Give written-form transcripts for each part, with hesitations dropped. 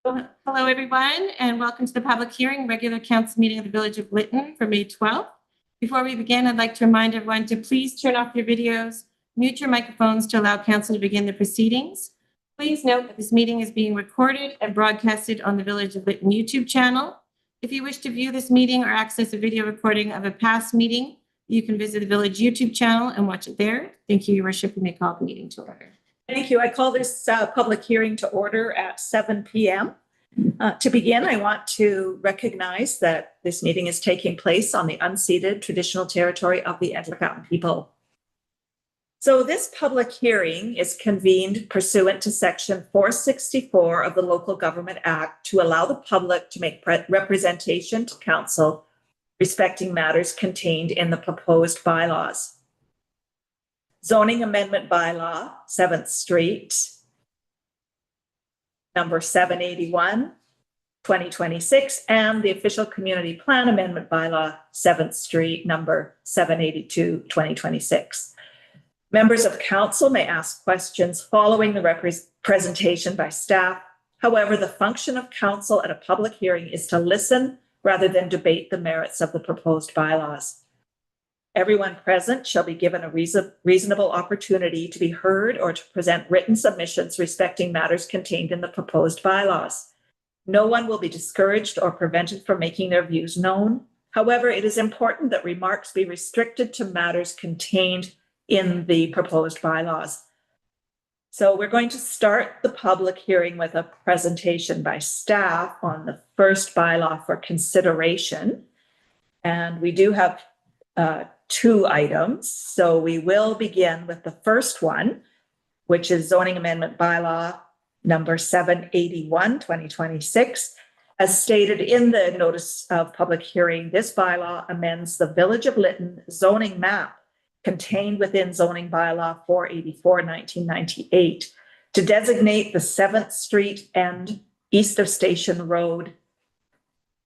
Well, hello, everyone, and welcome to the public hearing, regular council meeting of the Village of Lytton for May 12th. Before we begin, I'd like to remind everyone to please turn off your videos, mute your microphones to allow council to begin the proceedings. Please note that this meeting is being recorded and broadcasted on the Village of Lytton YouTube channel. If you wish to view this meeting or access a video recording of a past meeting, you can visit the Village YouTube channel and watch it there. Thank you, Your Worship. You may call the meeting to order. Thank you. I call this public hearing to order at 7 p.m. To begin, I want to recognize that this meeting is taking place on the unceded traditional territory of the Etowah people. So this public hearing is convened pursuant to Section 464 of the Local Government Act to allow the public to make representation to council respecting matters contained in the proposed bylaws. Zoning Amendment Bylaw, 7th Street, number 781, 2026, and the Official Community Plan Amendment Bylaw, 7th Street, number 782, 2026. Members of council may ask questions following the presentation by staff. However, the function of council at a public hearing is to listen rather than debate the merits of the proposed bylaws. Everyone present shall be given a reasonable opportunity to be heard or to present written submissions respecting matters contained in the proposed bylaws. No one will be discouraged or prevented from making their views known. However, it is important that remarks be restricted to matters contained in the proposed bylaws. So we're going to start the public hearing with a presentation by staff on the first bylaw for consideration. And we do have two items. So we will begin with the first one, which is Zoning Amendment Bylaw number 781, 2026. As stated in the notice of public hearing, this bylaw amends the Village of Lytton zoning map contained within Zoning Bylaw 484, 1998 to designate the 7th Street end east of Station Road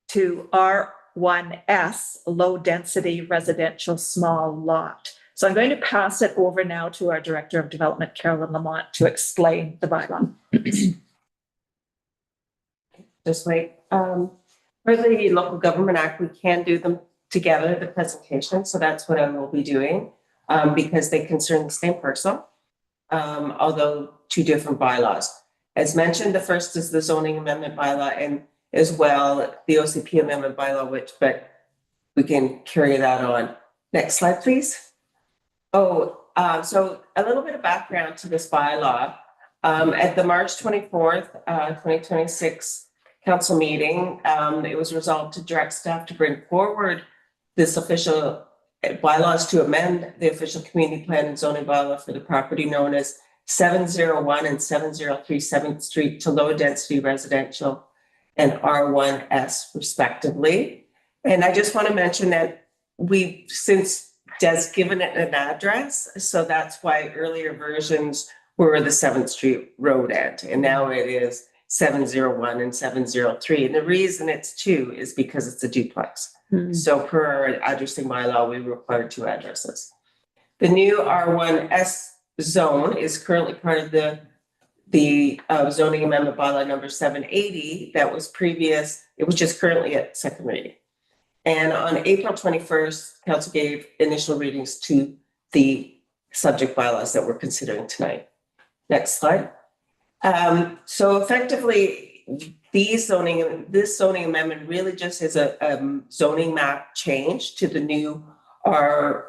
to R1S, low density residential small lot. So I'm going to pass it over now to our Director of Development, Carolyn Lamont, to explain the bylaw. Just wait. For the Local Government Act, we can do them together, the presentation. So that's what I will be doing because they concern the same parcel, although two different bylaws. As mentioned, the first is the Zoning Amendment Bylaw and as well the OCP Amendment Bylaw, but we can carry that on. Next slide, please. So a little bit of background to this bylaw. At the March 24th, 2026 council meeting, it was resolved to direct staff to bring forward this official bylaws to amend the official community plan and zoning bylaw for the property known as 701 and 703 7th Street to low density residential and R1S respectively. And I just want to mention that we've since given it an address. So that's why earlier versions were the 7th Street road end. And now it is 701 and 703. And the reason it's two is because it's a duplex. So per our addressing bylaw, we require two addresses. The new R1S zone is currently part of the zoning amendment bylaw number 780 that was previous. It was just currently at second reading. And on April 21st, council gave initial readings to the subject bylaws that we're considering tonight. Next slide. So effectively, this zoning amendment really just is a zoning map change to the new R1S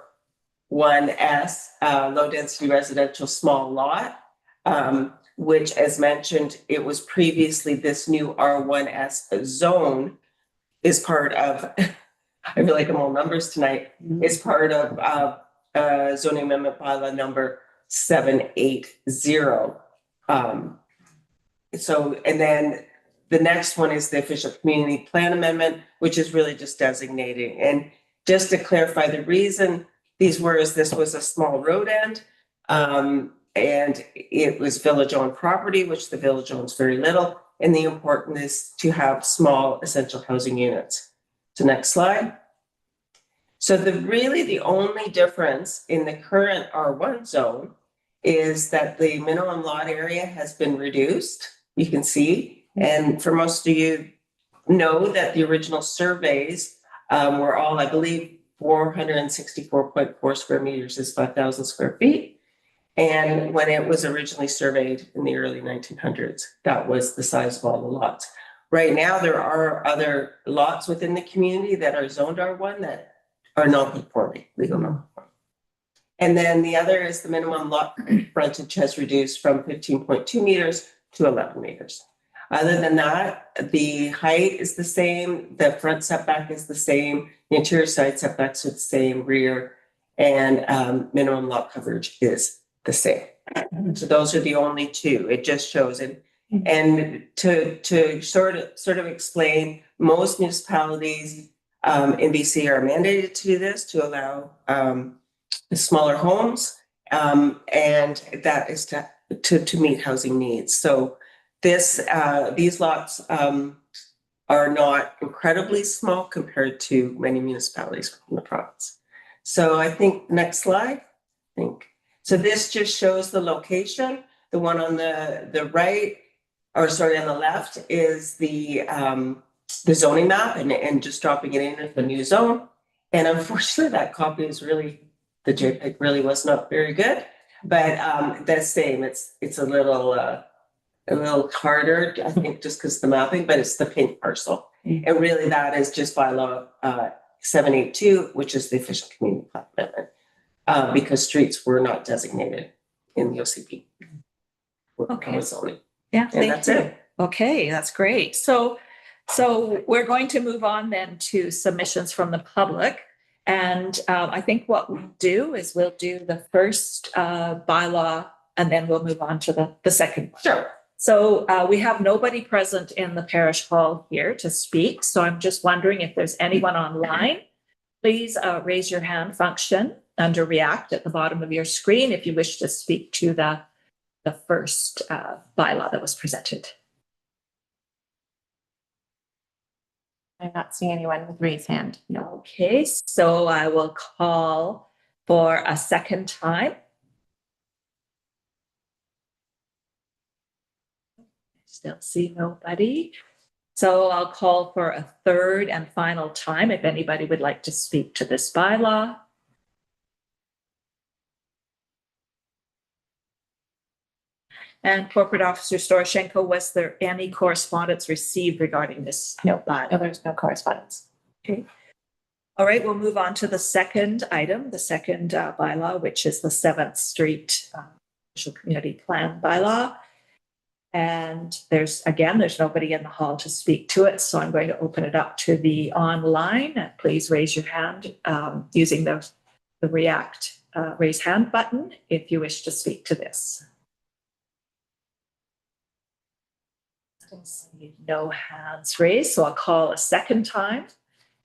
low density residential small lot, which as mentioned, it was previously this new R1S zone is part of, I feel like I'm all numbers tonight, is part of zoning amendment bylaw number 780. And then the next one is the official community plan amendment, which is really just designating. And just to clarify, the reason these were is this was a small road end, and it was village-owned property, which the village owns very little. And the important is to have small essential housing units. So next slide. So the only difference in the current R1 zone is that the minimum lot area has been reduced. You can see And for most of you know that the original surveys were all, I believe, 464.4 square meters is 5,000 square feet. And when it was originally surveyed in the early 1900s, that was the size of all the lots. Right now, there are other lots within the community that are zoned R1 that are non-conforming, legal non-conforming. And then the other is the minimum lot frontage has reduced from 15.2 meters to 11 meters. Other than that, the height is the same, the front setback is the same, the interior side setbacks are the same, rear, and minimum lot coverage is the same. So those are the only two. It just shows it. And to sort of explain, most municipalities in BC are mandated to do this to allow the smaller homes, and that is to meet housing needs. So these lots are not incredibly small compared to many municipalities in the province. So I think next slide. So this just shows the location. The one on the right, or sorry, on the left is the zoning map and just dropping it in as a new zone. And unfortunately, that copy is really, the JPEG really was not very good. But the same, it's a little harder, I think, just because the mapping, but it's the pink parcel. And really that is just bylaw 782, which is the official community plan amendment, because streets were not designated in the OCP. Okay. Zoning. Yeah, And thank that's you. it. Okay, that's great. So we're going to move on then to submissions from the public. And I think what we'll do is we'll do the first bylaw and then we'll move on to the second one. Sure. So we have nobody present in the parish hall here to speak. So I'm just wondering if there's anyone online. Please raise your hand function under React at the bottom of your screen if you wish to speak to the first bylaw that was presented. I'm not seeing anyone with raised hand. No. Okay, so I will call for a second time. Still see nobody. So I'll call for a third and final time if anybody would like to speak to this bylaw. And Corporate Officer Storoshenko, was there any correspondence received regarding this? No, bylaw? there's no correspondence. Okay. All right, we'll move on to the second item, the second bylaw, which is the 7th Street Official Community Plan bylaw. And there's nobody in the hall to speak to it. So I'm going to open it up to the online. Please raise your hand using the React raise hand button if you wish to speak to this. I see no hands raised, so I'll call a second time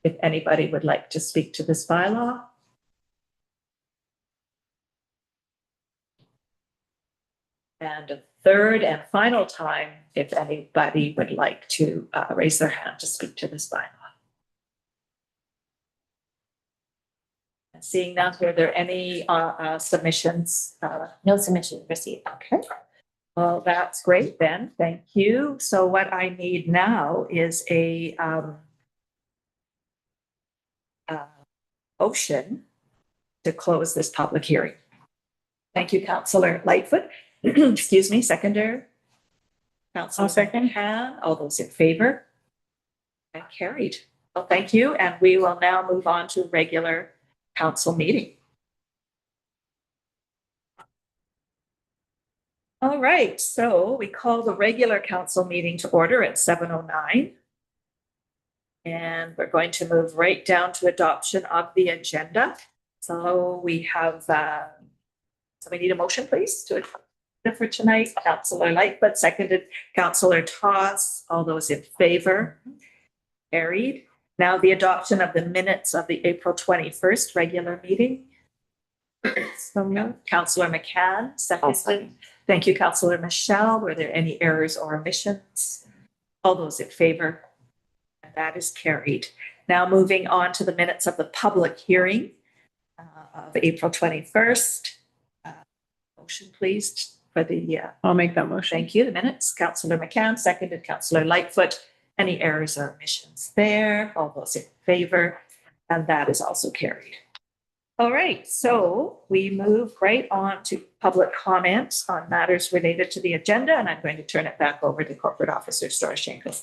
if anybody would like to speak to this bylaw. And a third and final time if anybody would like to raise their hand to speak to this bylaw. And seeing none, were there any submissions? No submission received. Okay. Well, that's great then. Thank you. So what I need now is a motion to close this public hearing. Thank you, Councillor Lightfoot. Excuse me, seconder. Councillor McCann, all those in favor? And carried. Well, thank you. And we will now move on to regular council meeting. All right, so we call the regular council meeting to order at 7:09. And we're going to move right down to adoption of the agenda. So we have, so we need a motion, please, to for tonight. Councillor Lightfoot, seconded Councillor Toss. All those in favor? Carried. Now the adoption of the minutes of the April 21st regular meeting. So Councillor McCann, seconded. Thank you, Councillor Michelle. Were there any errors or omissions? All those in favor? And that is carried. Now moving on to the minutes of the public hearing of April 21st. Motion, please. for the, I'll make that motion. thank you, the minutes. Councillor McCann, seconded Councillor Lightfoot. Any errors or omissions there? All those in favor? And that is also carried. All right, so we move right on to public comments on matters related to the agenda, and I'm going to turn it back over to Corporate Officer Storoshenko.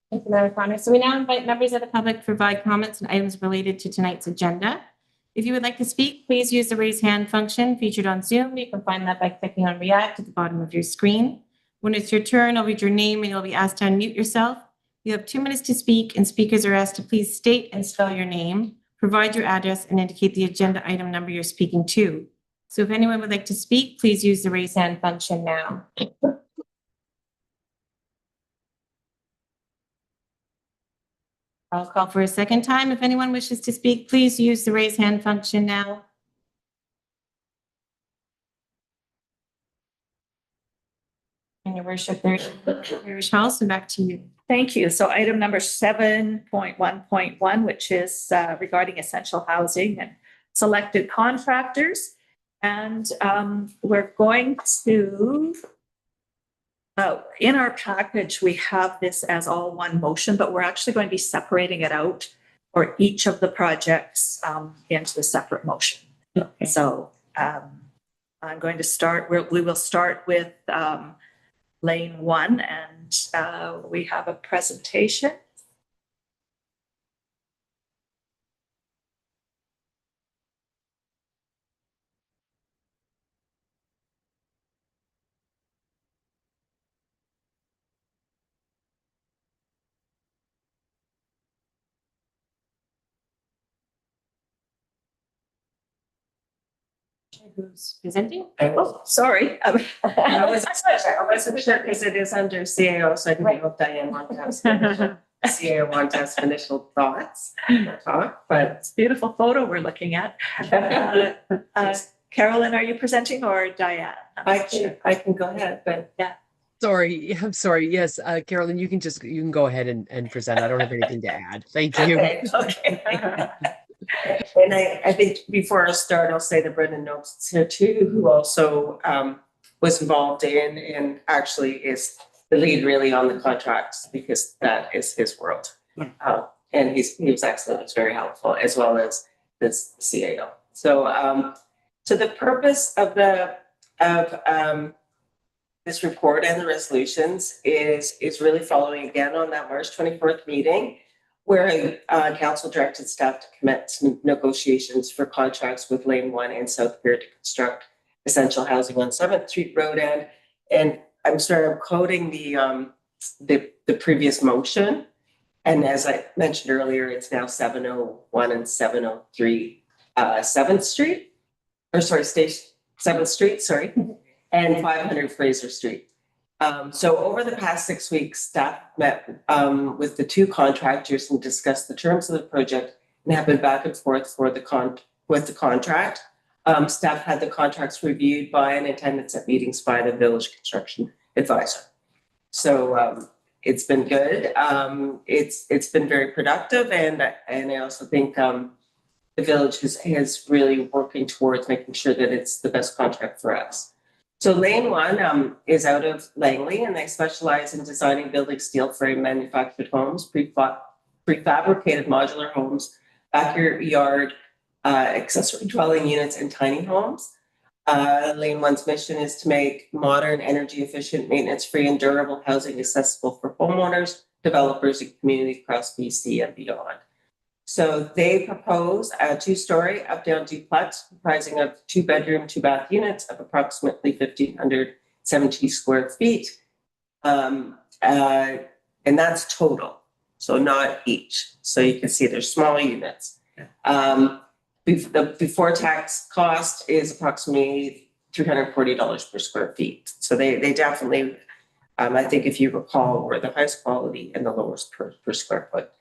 Thank you, Madam Connor. So we now invite members of the public to provide comments on items related to tonight's agenda. If you would like to speak, please use the raise hand function featured on Zoom. You can find that by clicking on React at the bottom of your screen. When it's your turn, I'll read your name and you'll be asked to unmute yourself. You have 2 minutes to speak, and speakers are asked to please state and spell your name, provide your address, and indicate the agenda item number you're speaking to. So if anyone would like to speak, please use the raise hand function now. I'll call for a second time. If anyone wishes to speak, please use the raise hand function now. And your worship, there's Irish House, and back to you. Thank you. So item number 7.1.1, which is regarding essential housing and selected contractors. And we're going to, in our package, we have this as all one motion, but we're actually going to be separating it out for each of the projects into a separate motion. Okay. So I'm going to start, we will start with Lane 1, and we have a presentation. Who's presenting? Oh, sorry. I wasn't sure because it is under CAO, so I didn't know if Diane wanted to have CAO wanted to have some initial thoughts or talk, but It's a beautiful photo we're looking at. Carolyn, are you presenting, or Diane? I can go ahead, but Sorry, I'm sorry. Yes, Carolyn, you can go ahead and present. I don't have anything to add. Thank you. Okay. And I think before I start, I'll say that Brendan Noakes here too, who also was involved in and actually is the lead really on the contracts, because that is his world. And he was excellent. It's very helpful, as well as this CAO. So the purpose of this report and the resolutions is really following again on that March 24th meeting, where council directed staff to commence negotiations for contracts with Lane 1 and South Pier to construct essential housing on 7th Street Road End. And I'm quoting the previous motion. And as I mentioned earlier, it's now 701 and 703 7th Street, or sorry, 7th Street, sorry, and 500 Fraser Street. So over the past 6 weeks, staff met with the 2 contractors and discussed the terms of the project and have been back and forth with the contract. Staff had the contracts reviewed by and attendance at meetings by the village construction advisor. So it's been good. It's been very productive, and I also think the village is really working towards making sure that it's the best contract for us. So Lane 1 is out of Langley, and they specialize in designing, building steel frame manufactured homes, prefabricated modular homes, backyard accessory dwelling units, and tiny homes. Lane 1's mission is to make modern, energy efficient, maintenance free, and durable housing accessible for homeowners, developers, and communities across BC and beyond. So they propose a 2-story up-down duplex comprising of 2-bedroom, 2-bath units of approximately 1,570 square feet. And that's total, so not each. So you can see there's small units. The before tax cost is approximately $340 per square feet. So they definitely, I think if you recall, were the highest quality and the lowest per square foot.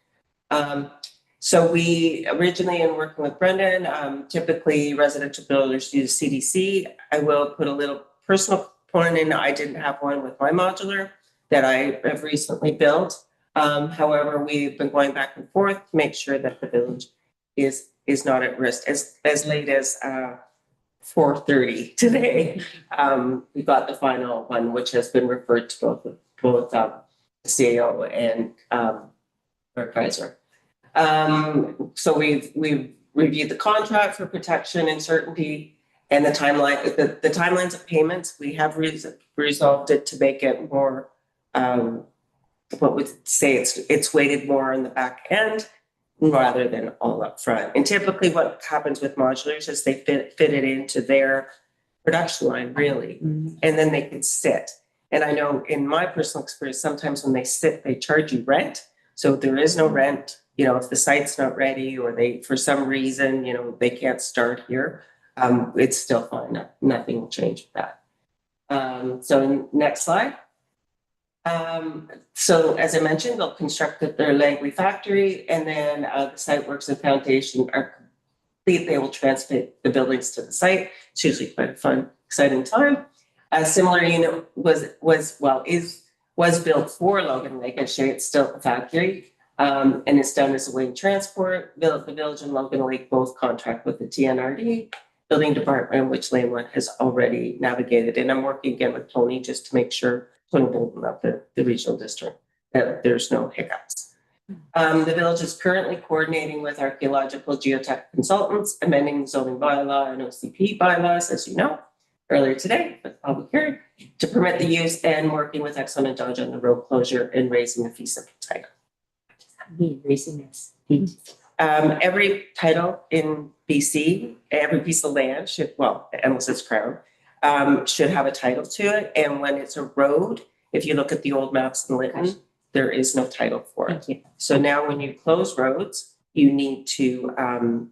So we originally, in working with Brendan, typically residential builders use CDC. I will put a little personal point in. I didn't have one with my modular that I have recently built. However, we've been going back and forth to make sure that the village is not at risk. As late as 4:30 today. We got the final one, which has been referred to both the CAO and our advisor. So we've reviewed the contract for protection and certainty and the timeline, the timelines of payments. We have resolved it to make it more, what would say it's weighted more in the back end rather than all up front. And typically what happens with modulars is they fit it into their production line, really, and then they can sit. And I know in my personal experience, sometimes when they sit, they charge you rent. So there is no rent, if the site's not ready or they, for some reason, they can't start here, it's still fine. Nothing will change with that. So next slide. So as I mentioned, they'll construct their Langley factory, and then the site works and foundation are complete. They will transmit the buildings to the site. It's usually quite a fun, exciting time. A similar unit was built for Logan Lake. Actually, it's still a factory, and it's done as a wing transport. The village and Logan Lake both contract with the TNRD building department, which Lane One has already navigated. And I'm working again with Tony just to make sure, Tony Bolton of the regional district, that there's no hiccups. The village is currently coordinating with archaeological geotech consultants, amending the zoning bylaw and OCP bylaws, as you know, earlier today, with public hearing, to permit the use, and working with Exxon and Dodge on the road closure and raising the fee simple title. Raising this. Every title in BC, every piece of land should, unless it's crown, should have a title to it. And when it's a road, if you look at the old maps in Lytton, there is no title for it. So now when you close roads, you need to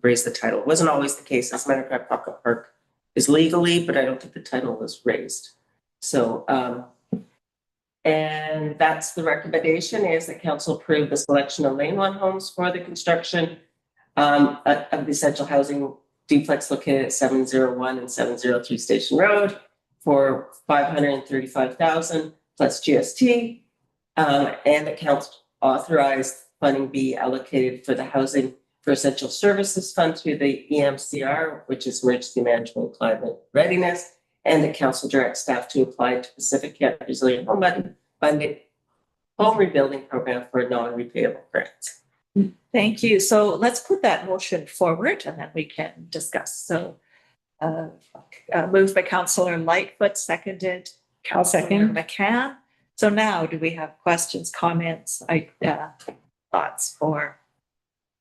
raise the title. It wasn't always the case. As a matter of fact, Pocket Park is legally, but I don't think the title was raised. So, and that's the recommendation, is that council approve the selection of Lane One homes for the construction of the essential housing duplex located at 701 and 703 Station Road for $535,000 plus GST, and the council authorized funding be allocated for the Housing for Essential Services Fund through the EMCR, which is Emergency Management and Climate Readiness, and the council directs staff to apply to Pacific Canada Resilient Home Funded Home Rebuilding Program for non-repayable grants. Thank you. So let's put that motion forward and then we can discuss. So moved by Councillor Lightfoot, seconded Councillor McCann. So now do we have questions, comments, thoughts for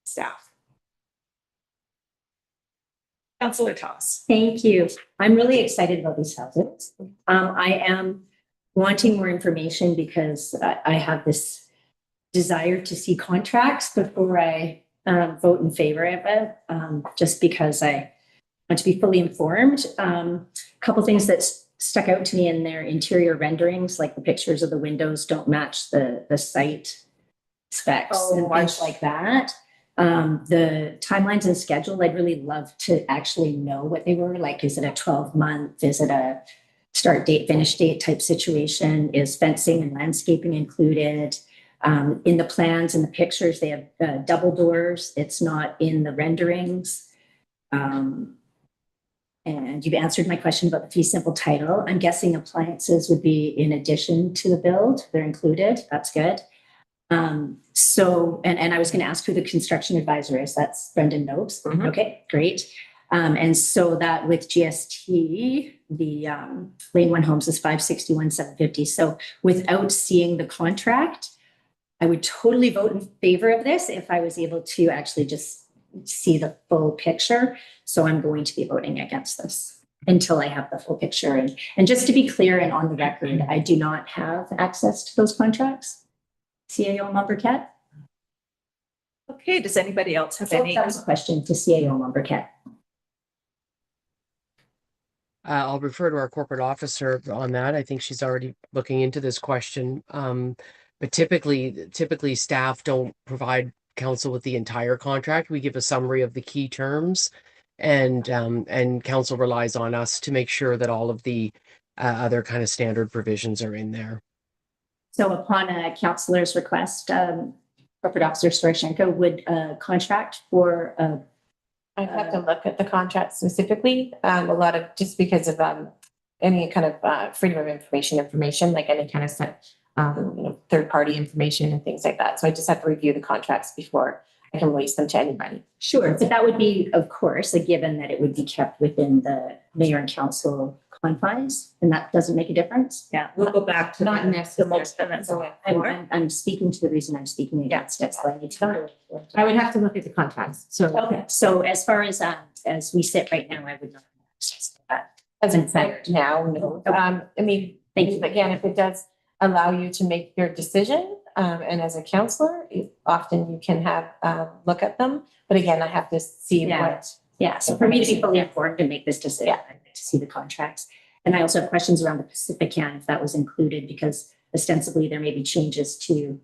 staff? Councillor Toss. Thank you. I'm really excited about these houses. I am wanting more information because I have this desire to see contracts before I vote in favor of it, just because I want to be fully informed. A couple things that stuck out to me in their interior renderings, like the pictures of the windows don't match the site specs and things like that. The timelines and schedule, I'd really love to actually know what they were. Like, is it a 12-month? Is it a start date, finish date type situation? Is fencing and landscaping included? In the plans and the pictures, they have double doors. It's not in the renderings. And you've answered my question about the fee simple title. I'm guessing appliances would be in addition to the build. They're included. That's good. So, and I was going to ask who the construction advisor is. That's Brendan Nopes. Mhm. Okay, great. And so that with GST, the Lane One Homes is $561,750. So without seeing the contract, I would totally vote in favor of this if I was able to actually just see the full picture. So I'm going to be voting against this until I have the full picture. And just to be clear and on the record, I do not have access to those contracts. CAO Lumbercat. Okay, does anybody else have So any? that was a question to CAO Lumbercat. I'll refer to our corporate officer on that. I think she's already looking into this question. But typically staff don't provide council with the entire contract. We give a summary of the key terms, and council relies on us to make sure that all of the other kind of standard provisions are in there. So upon a councillor's request, corporate officer Storoshenko would contract for a I'd have to look at the contract specifically, a lot of, just because of, any kind of, freedom of information, like any kind of set, third-party information and things like that. So I just have to review the contracts before I can release them to anybody. Sure, but that would be, of course, a given that it would be kept within the mayor and council confines, and that doesn't make a difference. Yeah, we'll go back to Not the necessary. most that's I'm speaking to the reason I'm speaking against it, so I need to know. I would have to look at the contracts. So Okay, so as far as we sit right now, I would not have access to that. as it's set now, no. I mean, Thank you. again, if it does allow you to make your decision, and as a counselor, often you can have, look at them. But again, I have to see Yeah. what. Yeah, so for me to be fully informed and make this decision, I'd like to see the contracts. And I also have questions around the Pacifican, if that was included, because ostensibly there may be changes to,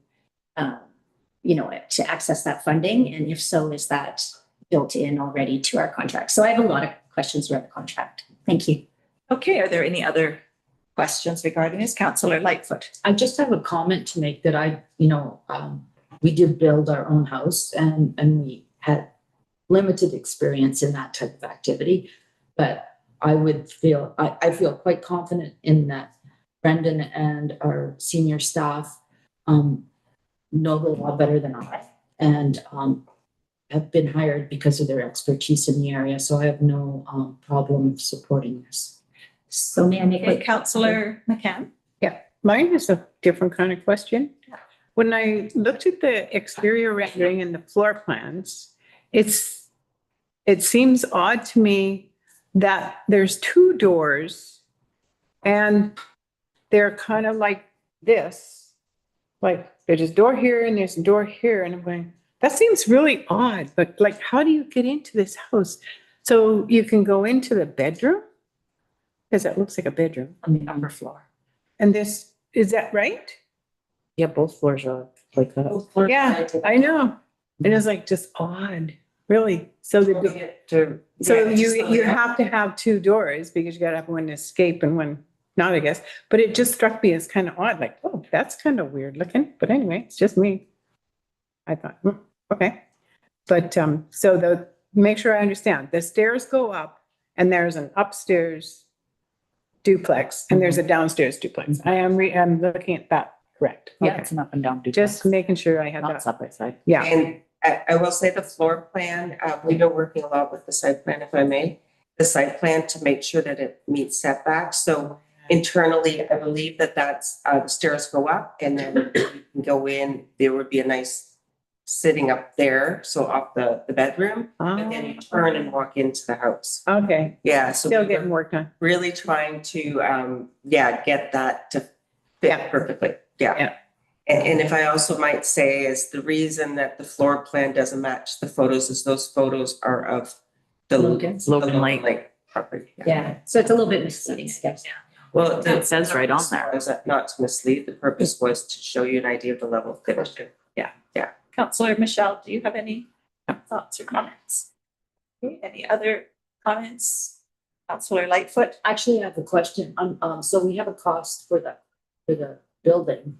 to access that funding. And if so, is that built in already to our contract? So I have a lot of questions around the contract. Thank you. Okay, are there any other questions regarding this? Councillor Lightfoot. I just have a comment to make that we did build our own house and we had limited experience in that type of activity. But I feel quite confident in that Brendan and our senior staff know the law better than I, and have been hired because of their expertise in the area. So I have no problem supporting this. So may I make Okay, a Councillor McCann. Mine is a different kind of question. When I looked at the exterior rendering and the floor plans, it seems odd to me that there's two doors and they're kind of like this. Like there's a door here and there's a door here. And I'm going, that seems really odd, but like, how do you get into this house? So you can go into the bedroom? Because that looks like a bedroom. On the upper floor. And this, is that right? Yeah, both floors are like that. Yeah, I know. It is like just odd, really. So you have to have two doors because you gotta have one to escape and one not, I guess. But it just struck me as kind of odd, like, oh, that's kind of weird looking. But anyway, it's just me. I thought, okay. But so make sure I understand. The stairs go up and there's an upstairs duplex and there's a downstairs duplex. I'm looking at that correct. Yeah, Okay. it's an up and down duplex. Just making sure I have Not that. side by side. Yeah. And I will say the floor plan, we've been working a lot with the site plan, if I may. The site plan to make sure that it meets setbacks. So internally, I believe that's, the stairs go up and then you can go in, there would be a nice sitting up there, so off the bedroom. And then you turn and walk into the house. Okay, Yeah, so still we getting were work done. really trying to, get that to fit Yeah. perfectly. Yeah. Yeah. And if I also might say is the reason that the floor plan doesn't match the photos is those photos are of the Logan's? the Logan Lake. property. Yeah, so it's a little bit misleading, I guess. Well, It says right on there. Was that not to mislead? The purpose was to show you an idea of the level of finish. Councillor Michelle, do you have any thoughts or comments? Okay, any other comments? Councillor Lightfoot. Actually, I have a question. So we have a cost for the building.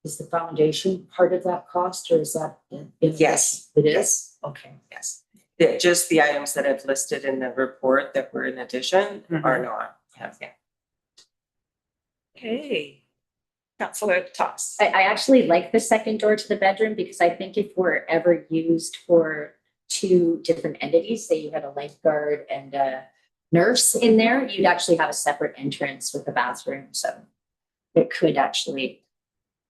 Is the foundation part of that cost or is that? Yes. It is? Yes. Okay. Yes. Just the items that I've listed in the report that were in addition are not. Yeah. Okay. Councillor Toss. I actually like the second door to the bedroom because I think if we're ever used for two different entities, say you had a lifeguard and a nurse in there, you'd actually have a separate entrance with a bathroom. So it could actually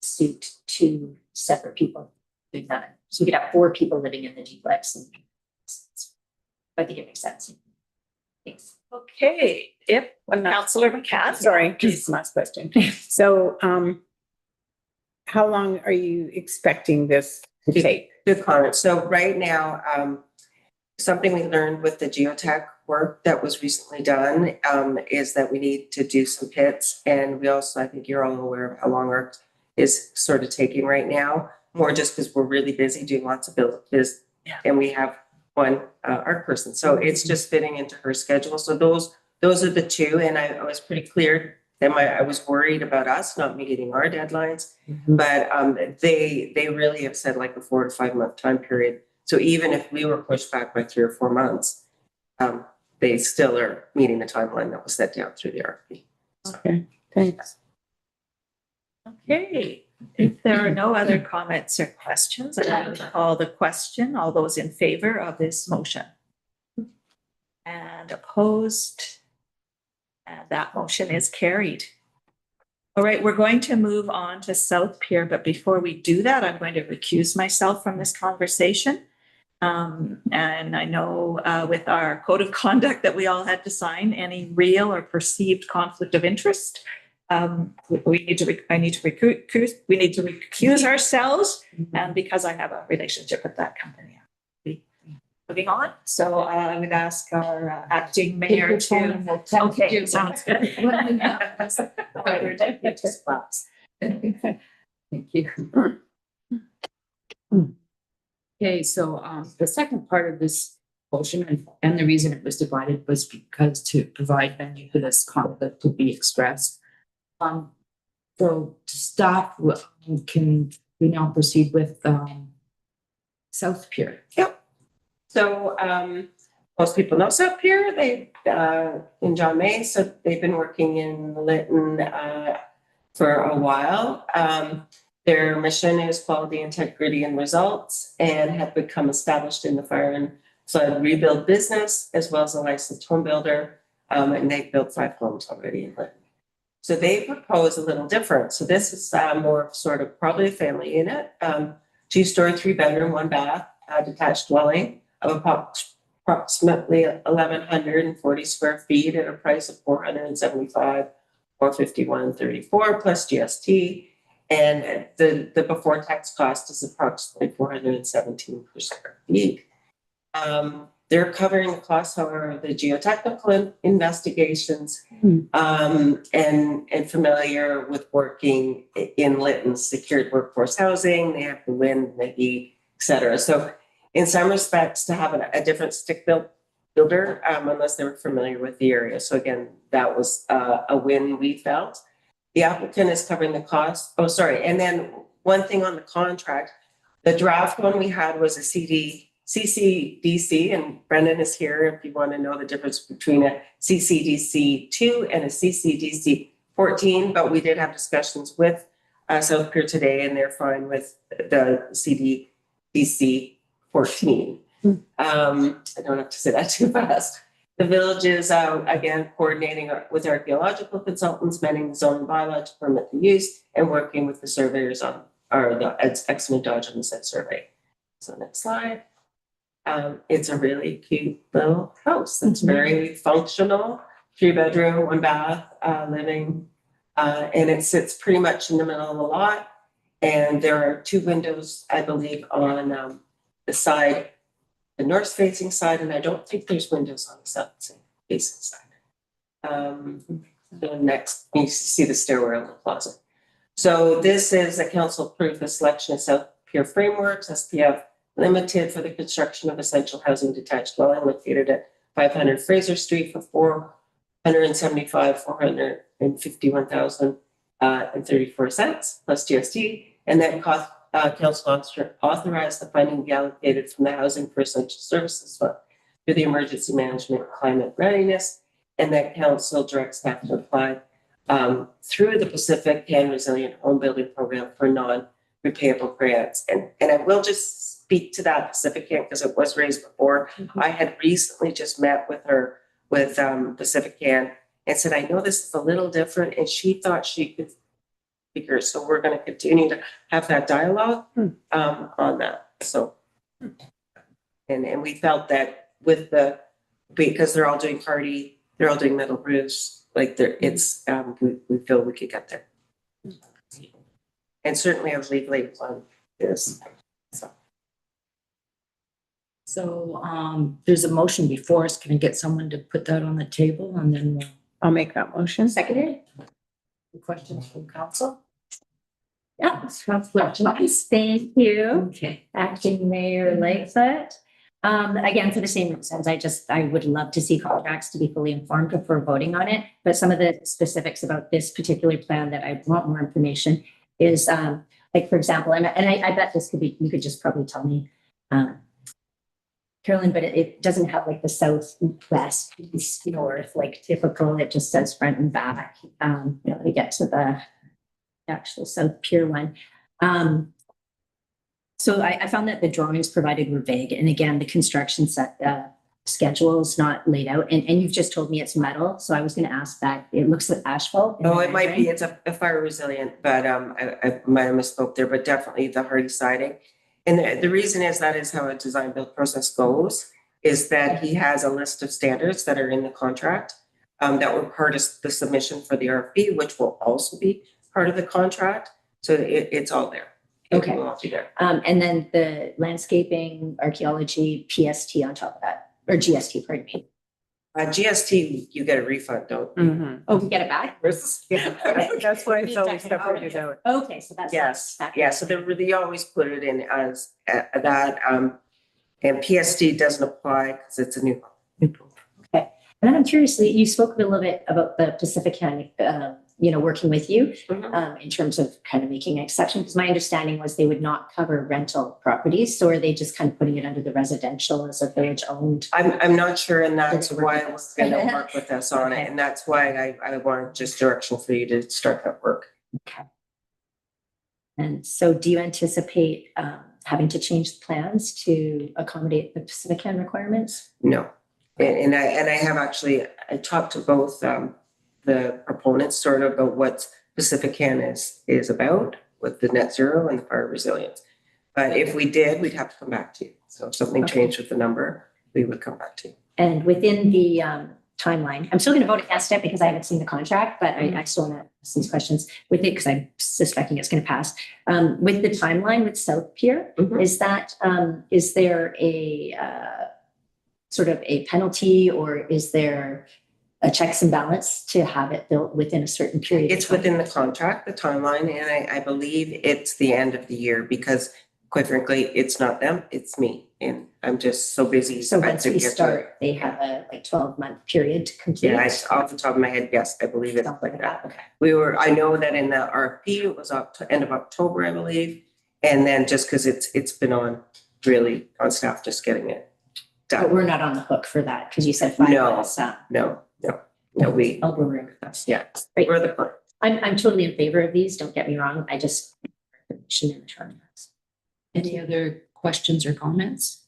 suit two separate people doing that. So you could have 4 people living in the duplex. And I think it makes sense. Thanks. Okay, Councillor McCann. Sorry, just last question. So, how long are you expecting this to take? Good comment. So right now, something we learned with the geotech work that was recently done is that we need to do some pits. And we also, I think you're all aware of how long our is sort of taking right now, more just because we're really busy doing lots of business. And we have one art person. So it's just fitting into her schedule. So those are the two. And I was pretty clear that I was worried about us not meeting our deadlines, but they really have said like a 4 to 5 month time period. So even if we were pushed back by 3 or 4 months, they still are meeting the timeline that was set down through the RFP. Okay, thanks. Okay, if there are no other comments or questions, I will call the question. All those in favor of this motion? And opposed? And that motion is carried. All right, we're going to move on to South Pier, but before we do that, I'm going to recuse myself from this conversation. And I know with our code of conduct that we all had to sign, any real or perceived conflict of interest, we need to recuse ourselves, and because I have a relationship with that company. Moving on, so I would ask our acting mayor to. Okay, sounds good. Thank you. Okay, so the second part of this motion and the reason it was divided was because to provide venue for this conflict to be expressed. So staff can we now proceed with South Pier? Yep. So most people know South Pier. They in John May, so they've been working in Lytton for a while. Their mission is quality, integrity, and results, and have become established in the fire and flood rebuild business, as well as a licensed home builder. And they've built 5 homes already in Lytton. So they propose a little different. So this is more of sort of probably a family unit, 2-story, 3-bedroom, 1 bath, detached dwelling of approximately 1,140 square feet at a price of $475, $451.34 plus GST. And the before tax cost is approximately $417 per square feet. They're covering the costs, however, of the geotechnical investigations, and familiar with working in Lytton's secured workforce housing. They have the wind, the heat, et cetera. So in some respects, to have a different stick builder, unless they were familiar with the area. So again, that was a win we felt. The applicant is covering the cost. Oh, sorry. And then one thing on the contract, the draft one we had was a CCDC, and Brendan is here if you want to know the difference between a CCDC 2 and a CCDC 14, but we did have discussions with South Pier today, and they're fine with the CDDC 14. I don't have to say that too fast. The village is, again, coordinating with archaeological consultants, amending the zoning bylaw to permit the use, and working with the surveyors on the excellent dodge on the said survey. So next slide. It's a really cute little house that's very functional, 3-bedroom, 1 bath, living, and it sits pretty much in the middle of the lot. And there are 2 windows, I believe, on the side, the north facing side, and I don't think there's windows on the south facing side. The next, you see the stairwell in the closet. So this is a council approved the selection of South Pier Frameworks, SPF Limited, for the construction of essential housing detached dwelling located at 500 Fraser Street for $451,051.34 plus GST, and that cost council authorized the funding be allocated from the Housing for Essential Services Fund to the Emergency Management Climate Readiness, and that council directs staff to apply through the Pacific and Resilient Home Building Program for non-repayable grants. And I will just speak to that Pacific Can because it was raised before. I had recently just met with her with Pacific Can and said, I know this is a little different, and she thought she could figure. So we're going to continue to have that dialogue on that. So, and we felt that with because they're all doing hardy, they're all doing metal roofs, like it's we feel we could get there. And certainly I was legally on this. So there's a motion before us. Can I get someone to put that on the table, and then I'll make that motion. Seconded? questions from council? Yeah, Councilor Joyce, thank you. Okay. Acting Mayor Lightfoot. Again, for the same reasons, I would love to see contracts to be fully informed before voting on it. But some of the specifics about this particular plan that I want more information is, like, for example, and I bet this could be, you could just probably tell me Carolyn, but it doesn't have like the southwest, east, north, like typical. It just says front and back. To get to the actual South Pier one. So I found that the drawings provided were vague, and again, the construction schedule is not laid out. And you've just told me it's metal, so I was going to ask that. It looks like asphalt. Oh, it might be, it's a fire resilient, but I might have misspoke there, but definitely the hardy siding. And the reason is that is how a design build process goes, is that he has a list of standards that are in the contract that were part of the submission for the RFP, which will also be part of the contract. So it's all there. Okay. It will all be there. And then the landscaping, archaeology, PST on top of that, or GST, pardon me. GST, you get a refund, don't you? Mhm. Oh, we get it back? Yeah, that's why it's always separated out. Okay, so that's. Yes, yeah, so they always put it in as that, and PST doesn't apply because it's a new. Okay, and then I'm curious, you spoke a little bit about the Pacific County, working with you in terms of kind of making an exception, because my understanding was they would not cover rental properties. So are they just kind of putting it under the residential as a village owned? I'm not sure, and that's Does it work why with we're us? gonna work with us on Okay. it, and that's why I want just direction for you to start that work. Okay. And so do you anticipate having to change the plans to accommodate the Pacific County requirements? No, and I have actually, I talked to both the proponents sort of about what Pacific Can is about with the net zero and the fire resilience. But if we did, we'd have to come back to you. So if something Okay. changed with the number, we would come back to you. And within the timeline, I'm still going to vote against it because I haven't seen the contract, but I still want to ask these questions with it because I'm suspecting it's going to pass. With the timeline with South Pier, is there a sort of a penalty, or is there a checks and balance to have it built within a certain period? It's within the contract, the timeline, and I believe it's the end of the year because quite frankly, it's not them, it's me. And I'm just so busy. So I once didn't we get to start, it. they have a 12-month period to complete. Yeah, off the top of my head, yes, I believe it's Something like that. Okay. I know that in the RFP, it was up to end of October, I believe. And then just because it's been on staff, just getting it But done. we're not on the hook for that because you said 5 No. months. No, we, Elbow room with us. yeah, Great. we're the client. I'm totally in favor of these. Don't get me wrong. I just should in the term. Any other questions or comments?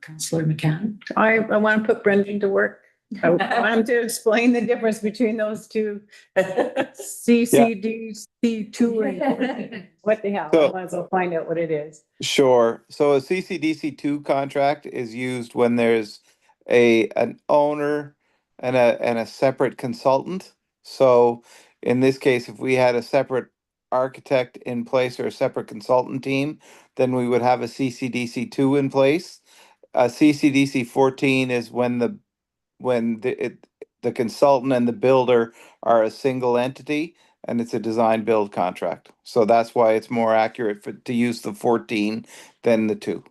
Councillor McCann? I want to put Brendan to work. I want to explain the difference between those two, CCDC2 and what they have. I So- might as well find out what it is. Sure. So a CCDC2 contract is used when there's an owner and a separate consultant. So in this case, if we had a separate architect in place or a separate consultant team, then we would have a CCDC2 in place. A CCDC14 is when the consultant and the builder are a single entity, and it's a design build contract. So that's why it's more accurate to use the 14 than the 2.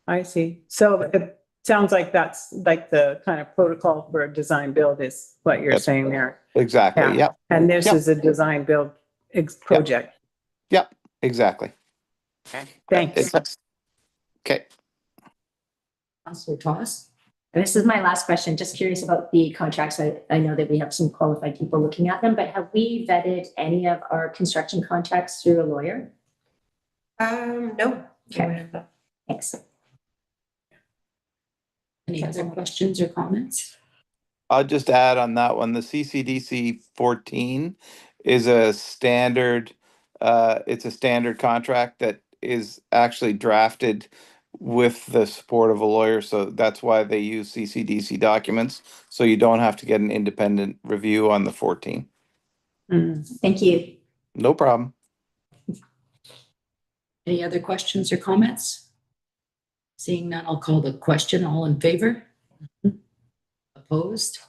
I see. So it sounds like that's like the kind of protocol for a design build is what you're Yep. saying there. Exactly. Yeah. Yep. And this Yep. is a design build project. Yep. Exactly. Thanks. Okay. Councillor Toss? And this is my last question. Just curious about the contracts. I know that we have some qualified people looking at them, but have we vetted any of our construction contracts through a lawyer? No. Okay. Thanks. Any other questions or comments? I'll just add on that one, the CCDC 14 is a standard, it's a standard contract that is actually drafted with the support of a lawyer. So that's why they use CCDC documents. So you don't have to get an independent review on the 14. Thank you. No problem. Any other questions or comments? Seeing none, I'll call the question. All in favor? Opposed?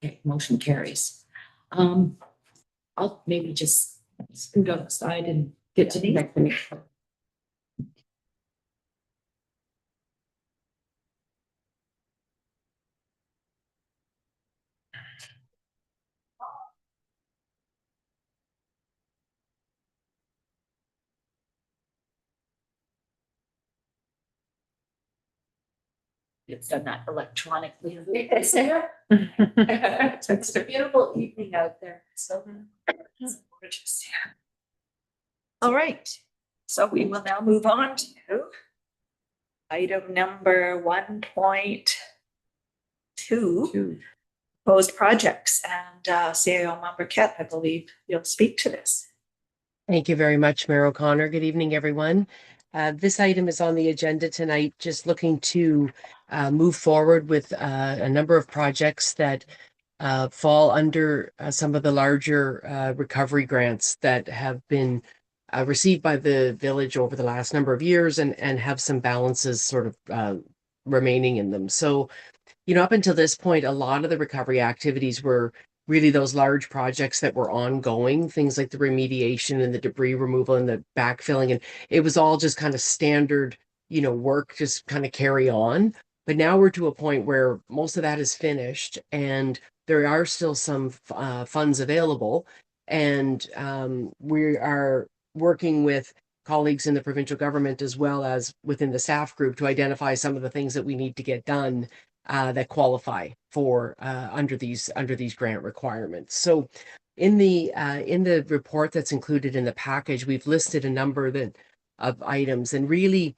Okay, motion carries. I'll maybe just scoot outside and get to the next meeting. it's done that electronically. It's a beautiful evening out there, so it's gorgeous. All right, so we will now move on to item number 1.2, proposed projects, and CAO Member Kett, I believe you'll speak to this. Thank you very much, Mayor O'Connor. Good evening, everyone. This item is on the agenda tonight, just looking to move forward with a number of projects that fall under some of the larger recovery grants that have been received by the village over the last number of years and have some balances sort of remaining in them. So, up until this point, a lot of the recovery activities were really those large projects that were ongoing, things like the remediation and the debris removal and the backfilling. And it was all just kind of standard, work, just kind of carry on. But now we're to a point where most of that is finished and there are still some funds available. And we are working with colleagues in the provincial government as well as within the staff group to identify some of the things that we need to get done that qualify for under these grant requirements. So in the report that's included in the package, we've listed a number of items, and really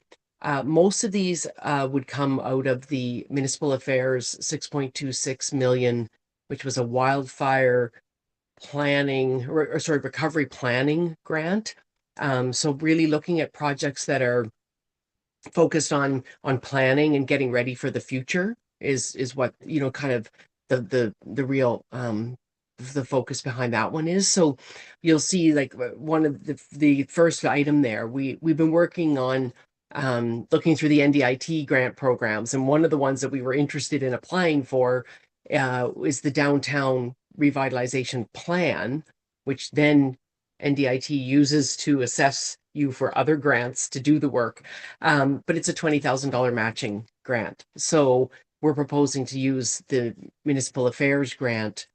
most of these would come out of the municipal affairs 6.26 million, which was a wildfire planning recovery planning grant. So really looking at projects that are focused on planning and getting ready for the future is what kind of the real the focus behind that one is. So you'll see like one of the first item there, we've been working on looking through the NDIT grant programs, and one of the ones that we were interested in applying for is the downtown revitalization plan, which then NDIT uses to assess you for other grants to do the work. But it's a $20,000 matching grant. So we're proposing to use the municipal affairs grant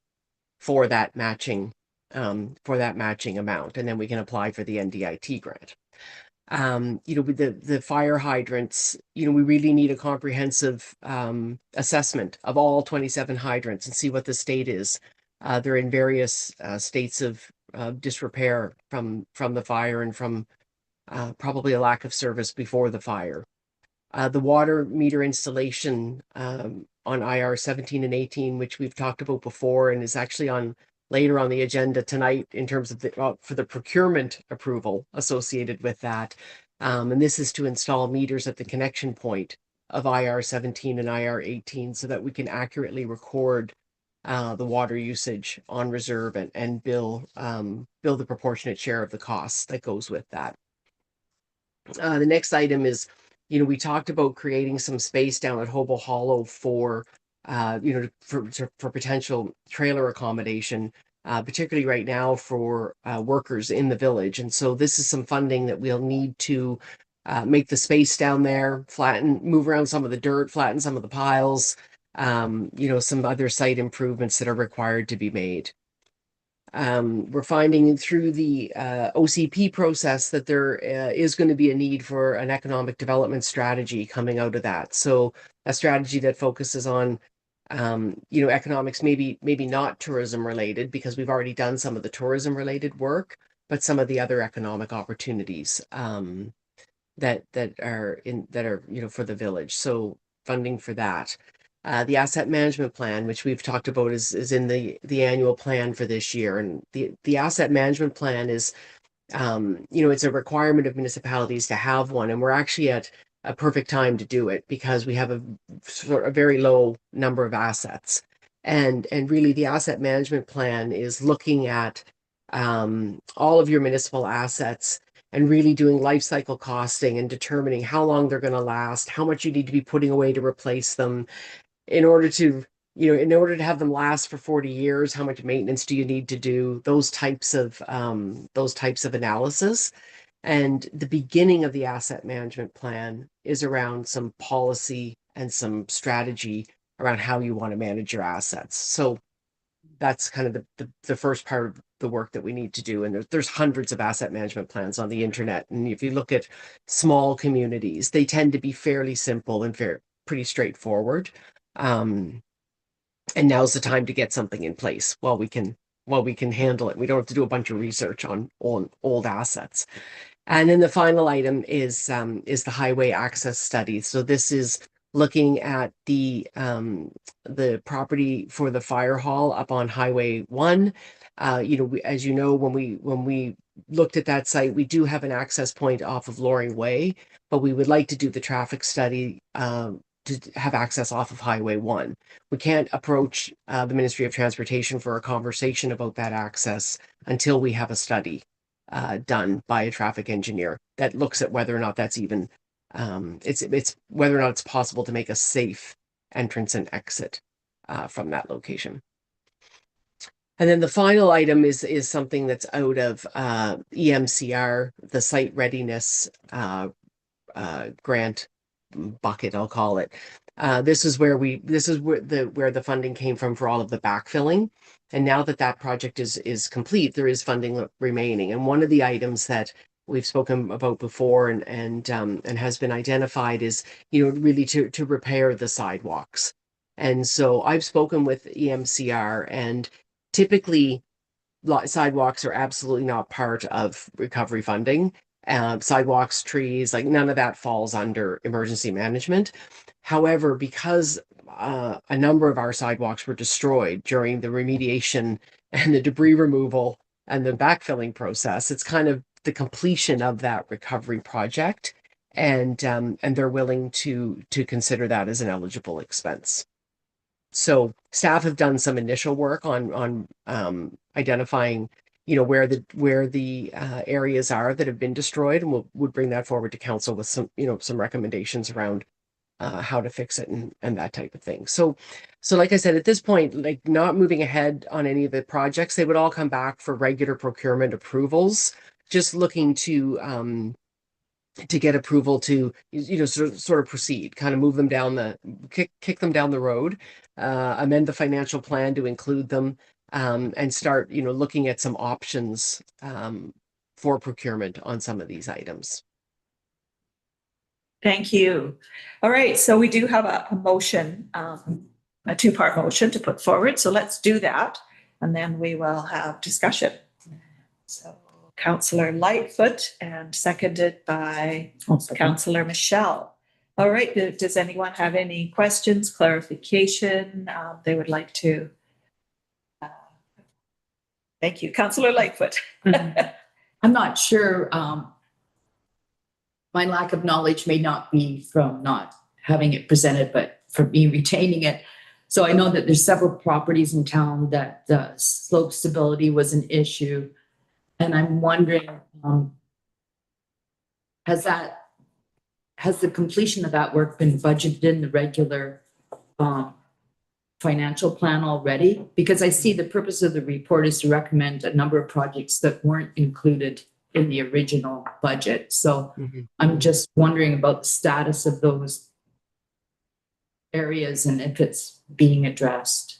for that matching amount, and then we can apply for the NDIT grant. With the fire hydrants, we really need a comprehensive assessment of all 27 hydrants and see what the state is. They're in various states of disrepair from the fire and from probably a lack of service before the fire. The water meter installation on IR 17 and 18, which we've talked about before and is actually later on the agenda tonight in terms of for the procurement approval associated with that. And this is to install meters at the connection point of IR 17 and IR 18 so that we can accurately record the water usage on reserve and bill the proportionate share of the costs that goes with that. The next item is, we talked about creating some space down at Hobo Hollow for potential trailer accommodation, particularly right now for workers in the village. And so this is some funding that we'll need to make the space down there, move around some of the dirt, flatten some of the piles, some other site improvements that are required to be made. We're finding through the OCP process that there is going to be a need for an economic development strategy coming out of that. So a strategy that focuses on, economics, maybe not tourism related, because we've already done some of the tourism related work, but some of the other economic opportunities that are for the village. So funding for that. The asset management plan, which we've talked about, is in the annual plan for this year. And the asset management plan is, it's a requirement of municipalities to have one. And we're actually at a perfect time to do it because we have a very low number of assets. And really the asset management plan is looking at all of your municipal assets and really doing life cycle costing and determining how long they're going to last, how much you need to be putting away to replace them, in order to have them last for 40 years, how much maintenance do you need to do, those types of analysis. And the beginning of the asset management plan is around some policy and some strategy around how you want to manage your assets. So that's kind of the first part of the work that we need to do. And there's hundreds of asset management plans on the internet. And if you look at small communities, they tend to be fairly simple and pretty straightforward. And now's the time to get something in place while we can handle it. We don't have to do a bunch of research on old assets. And then the final item is the highway access study. So this is looking at the property for the fire hall up on Highway 1. As you know, when we looked at that site, we do have an access point off of Loring Way, but we would like to do the traffic study to have access off of Highway 1. We can't approach the Ministry of Transportation for a conversation about that access until we have a study done by a traffic engineer that looks at whether or not that's even it's whether or not it's possible to make a safe entrance and exit from that location. And then the final item is something that's out of EMCR, the site readiness grant bucket, I'll call it. This is where the funding came from for all of the backfilling. And now that project is complete, there is funding remaining. And one of the items that we've spoken about before and has been identified is, really to repair the sidewalks. And so I've spoken with EMCR, and typically sidewalks are absolutely not part of recovery funding. Sidewalks, trees, like none of that falls under emergency management. However, because a number of our sidewalks were destroyed during the remediation and the debris removal and the backfilling process, it's kind of the completion of that recovery project, and they're willing to consider that as an eligible expense. So staff have done some initial work on identifying, where the areas are that have been destroyed, and would bring that forward to council with some recommendations around how to fix it and that type of thing. So like I said, at this point, like not moving ahead on any of the projects, they would all come back for regular procurement approvals, just looking to get approval to, sort of proceed, kind of move them down kick them down the road, amend the financial plan to include them, and start, looking at some options for procurement on some of these items. Thank you. All right, so we do have a motion, a two-part motion to put forward. So let's do that, and then we will have discussion. So Councillor Lightfoot, and seconded by Councillor Michelle. All right, does anyone have any questions, clarification they would like to? Thank you. Councillor Lightfoot. I'm not sure. My lack of knowledge may not be from not having it presented, but from me retaining it. So I know that there's several properties in town that the slope stability was an issue. And I'm wondering, has the completion of that work been budgeted in the regular financial plan already? Because I see the purpose of the report is to recommend a number of projects that weren't included in the original budget. So I'm just wondering about the status of those areas and if it's being addressed.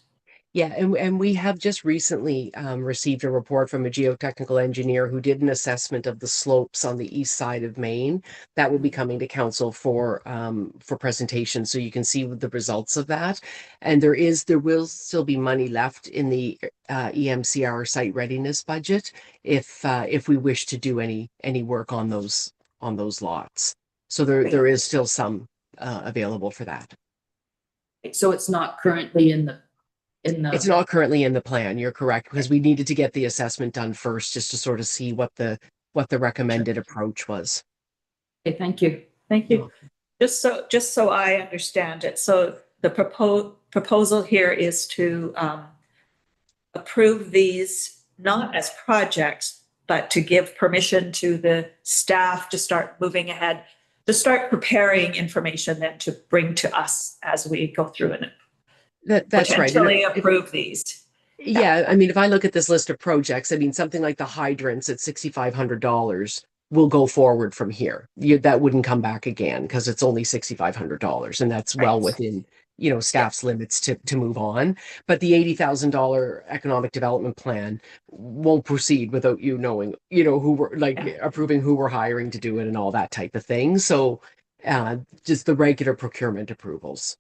Yeah, and we have just recently received a report from a geotechnical engineer who did an assessment of the slopes on the east side of Maine. That will be coming to council for presentation, so you can see the results of that. And there will still be money left in the EMCR site readiness budget if we wish to do any work on those lots. So there is still some available for that. So it's not currently in the. It's not currently in the plan. You're correct, because we needed to get the assessment done first, just to sort of see what the recommended approach was. Okay, thank you. Thank you. Just so I understand it. So the proposal here is to approve these not as projects, but to give permission to the staff to start moving ahead, to start preparing information then to bring to us as we go through it. That's right. Potentially approve these. Yeah, I mean, if I look at this list of projects, I mean, something like the hydrants at $6,500 will go forward from here. That wouldn't come back again because it's only $6,500, and that's well within staff's limits to move on. But the $80,000 economic development plan won't proceed without you knowing, who we're approving who we're hiring to do it and all that type of thing. So just the regular procurement approvals.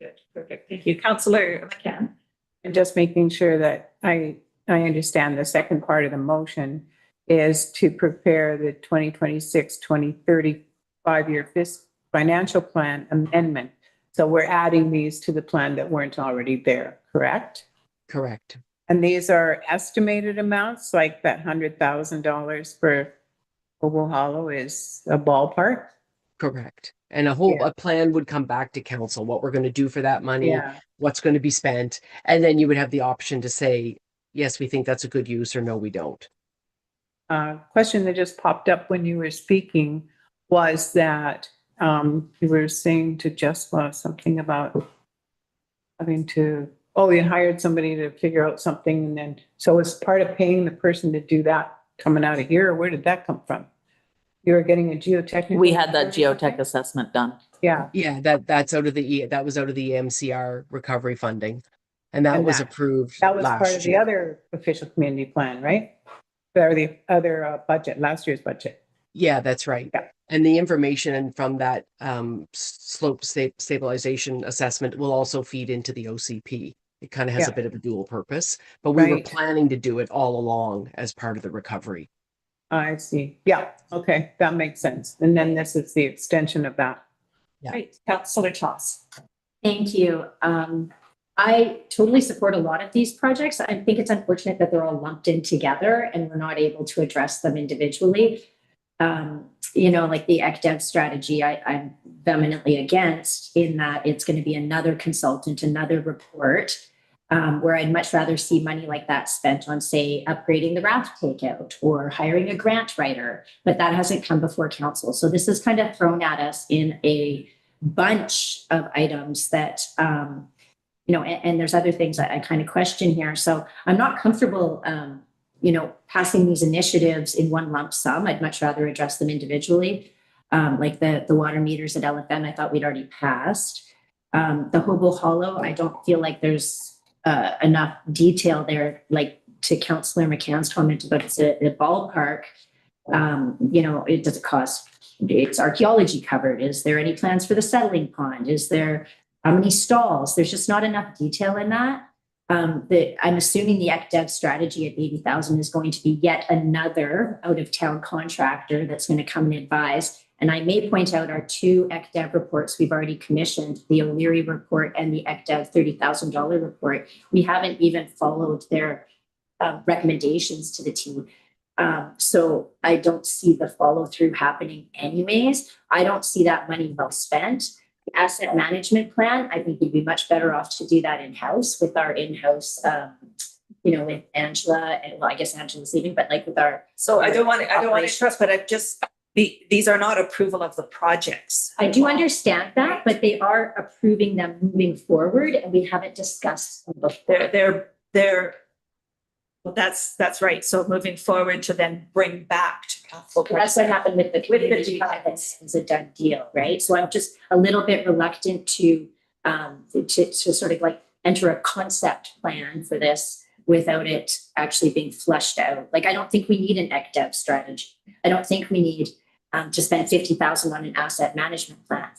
Good, perfect. Thank you. Councillor McCann. And just making sure that I understand the second part of the motion is to prepare the 2026-2030 5-year financial plan amendment. So we're adding these to the plan that weren't already there, correct? Correct. And these are estimated amounts, like that $100,000 for Oval Hollow is a ballpark? Correct. And Yeah. a plan would come back to council, what we're going to do for that money, Yeah. what's going to be spent. And then you would have the option to say, yes, we think that's a good use, or no, we don't. Question that just popped up when you were speaking was that you were saying to Jesla something about having to, oh, you hired somebody to figure out something, and then, so as part of paying the person to do that coming out of here, or where did that come from? You were getting a geotechnical? We had that report or something? geotech assessment done. Yeah, Yeah, that was out of the MCR recovery funding. And that And was that- approved that was part last of the year. other official community plan, right? Or the other budget, last year's budget. Yeah, that's right. Yeah. And the information from that stabilization assessment will also feed into the OCP. It kind of has a Yeah. bit of a dual purpose, but we were Right. planning to do it all along as part of the recovery. I see. Yeah, okay, that makes sense. And then this is the extension of that. Yeah. Great. Councillor Toss. Thank you. I totally support a lot of these projects. I think it's unfortunate that they're all lumped in together and we're not able to address them individually. Like the ECDEV strategy, I'm vehemently against, in that it's going to be another consultant, another report, where I'd much rather see money like that spent on, say, upgrading the raft takeout or hiring a grant writer, but that hasn't come before council. So this is kind of thrown at us in a bunch of items that, and there's other things that I kind of question here. So I'm not comfortable, passing these initiatives in one lump sum. I'd much rather address them individually. Like the water meters at LFN, I thought we'd already passed. The Hobo Hollow, I don't feel like there's enough detail there, like to Councillor McCann's comment about it's a ballpark. It does it cost, it's archaeology covered. Is there any plans for the settling pond? Is there, how many stalls? There's just not enough detail in that. I'm assuming the ECDEV strategy at 80,000 is going to be yet another out of town contractor that's going to come and advise. And I may point out our two ECDEV reports we've already commissioned, the O'Leary report and the ECDEV $30,000 report. We haven't even followed their recommendations to the team. So I don't see the follow through happening anyways. I don't see that money well spent. The asset management plan, I think we'd be much better off to do that in-house with our in-house, with Angela, and well, I guess Angela's leaving, but like with our. So I don't want to Operation. interrupt, but I've just, these are not approval of the projects. I do understand that, but they are approving them moving forward, and we haven't discussed them before. Well, that's right. So moving forward to then bring back to council. That's what happened with the community pilots. It's a done deal, right? So I'm just a little bit reluctant to sort of like enter a concept plan for this without it actually being fleshed out. Like, I don't think we need an ECDEV strategy. I don't think we need to spend 50,000 on an asset management plan.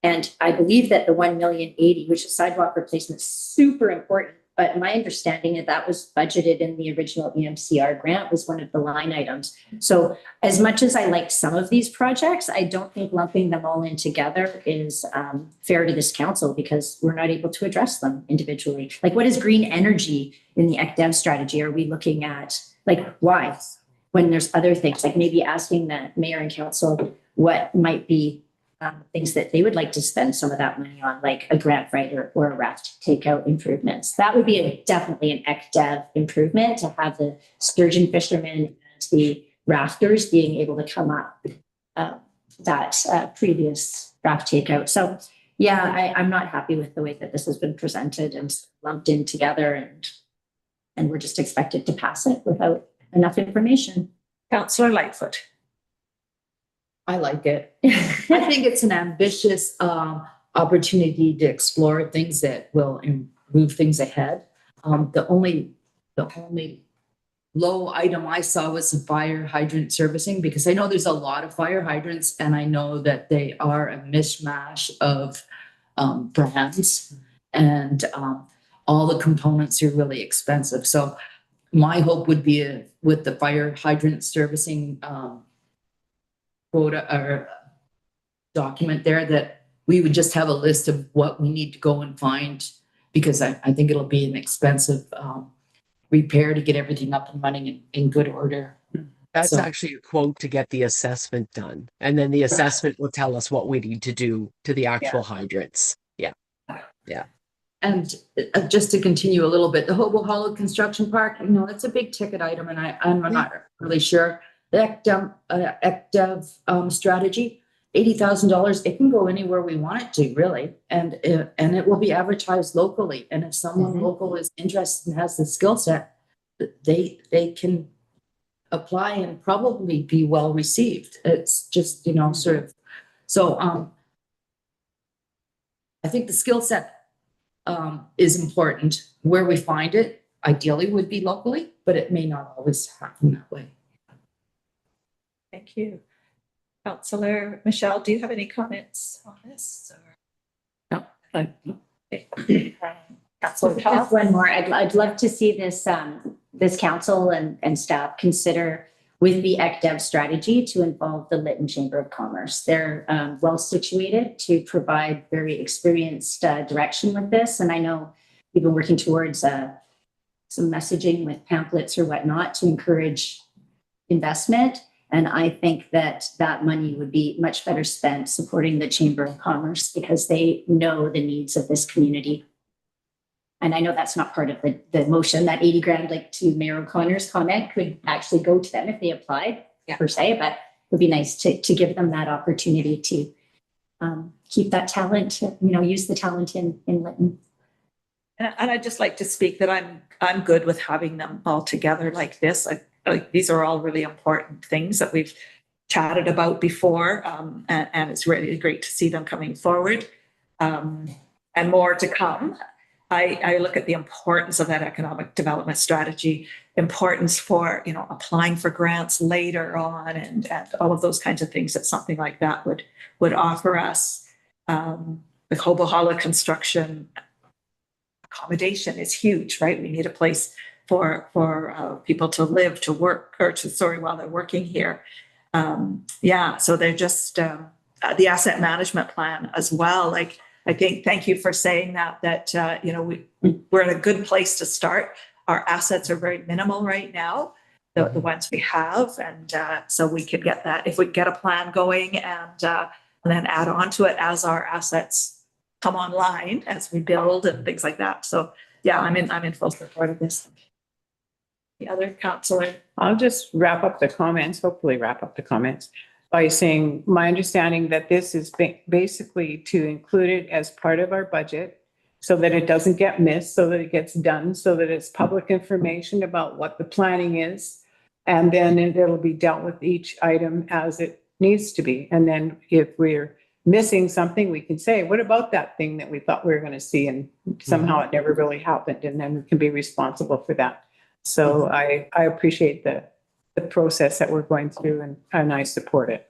And I believe that the 1,080,000, which is sidewalk replacement, is super important. But my understanding is that was budgeted in the original EMCR grant, was one of the line items. So as much as I like some of these projects, I don't think lumping them all in together is fair to this council, because we're not able to address them individually. Like, what is green energy in the ECDEV strategy? Are we looking at, like, why? When there's other things, like maybe asking the mayor and council what might be things that they would like to spend some of that money on, like a grant writer or a raft takeout improvements. That would be definitely an ECDEV improvement, to have the sturgeon fishermen and the rafters being able to come up that previous raft takeout. So yeah, I'm not happy with the way that this has been presented and lumped in together, and we're just expected to pass it without enough information. Councillor Lightfoot. I like it. I think it's an ambitious opportunity to explore things that will move things ahead. The only low item I saw was the fire hydrant servicing, because I know there's a lot of fire hydrants and I know that they are a mishmash of brands, and all the components are really expensive. So my hope would be with the fire hydrant servicing quota or document there, that we would just have a list of what we need to go and find, because I think it'll be an expensive repair to get everything up and running in good order. That's So- actually a quote to get the assessment done. And then the assessment will tell us what we need to do to the actual hydrants. Yeah. And just to continue a little bit, the Hobo Hollow Construction Park, that's a big ticket item, and I'm not really sure. The ECDEV strategy, $80,000, it can go anywhere we want it to, really. And it will be advertised locally. And if someone local is interested and has the skill set, they can apply and probably be well received. It's just, sort of, so I think the skill set is important. Where we find it, ideally would be locally, but it may not always happen that way. Thank you. Councillor Michelle, do you have any comments on this? Councillor Just Todd? one more. I'd love to see this, this council and staff consider with the ECDEV strategy to involve the Lytton Chamber of Commerce. They're well situated to provide very experienced direction with this. And I know we've been working towards some messaging with pamphlets or whatnot to encourage investment. And I think that money would be much better spent supporting the Chamber of Commerce, because they know the needs of this community. And I know that's not part of the motion, that 80 grand, like to Mayor O'Connor's comment, could actually go to them if they applied per se, but it would be nice to give them that opportunity to keep that talent, use the talent in Lytton. And I'd just like to speak that I'm good with having them all together like this. These are all really important things that we've chatted about before, and it's really great to see them coming forward, and more to come. I look at the importance of that economic development strategy, importance for, applying for grants later on, and all of those kinds of things that something like that would offer us. With Hobo Hollow construction, accommodation is huge, right? We need a place for people to live, to work, while they're working here. So they're just the asset management plan as well. I think, thank you for saying that we're in a good place to start. Our assets are very minimal right now, the ones we have. And so we could get that, if we get a plan going, and then add on to it as our assets come online, as we build and things like that. So I'm in full support of this. The other councillor? I'll just hopefully wrap up the comments by saying my understanding that this is basically to include it as part of our budget, so that it doesn't get missed, so that it gets done, so that it's public information about what the planning is. And then it'll be dealt with each item as it needs to be. And then if we're missing something, we can say, what about that thing that we thought we were going to see? And somehow it never really happened. And then we can be responsible for that. So I appreciate the process that we're going through, and I support it.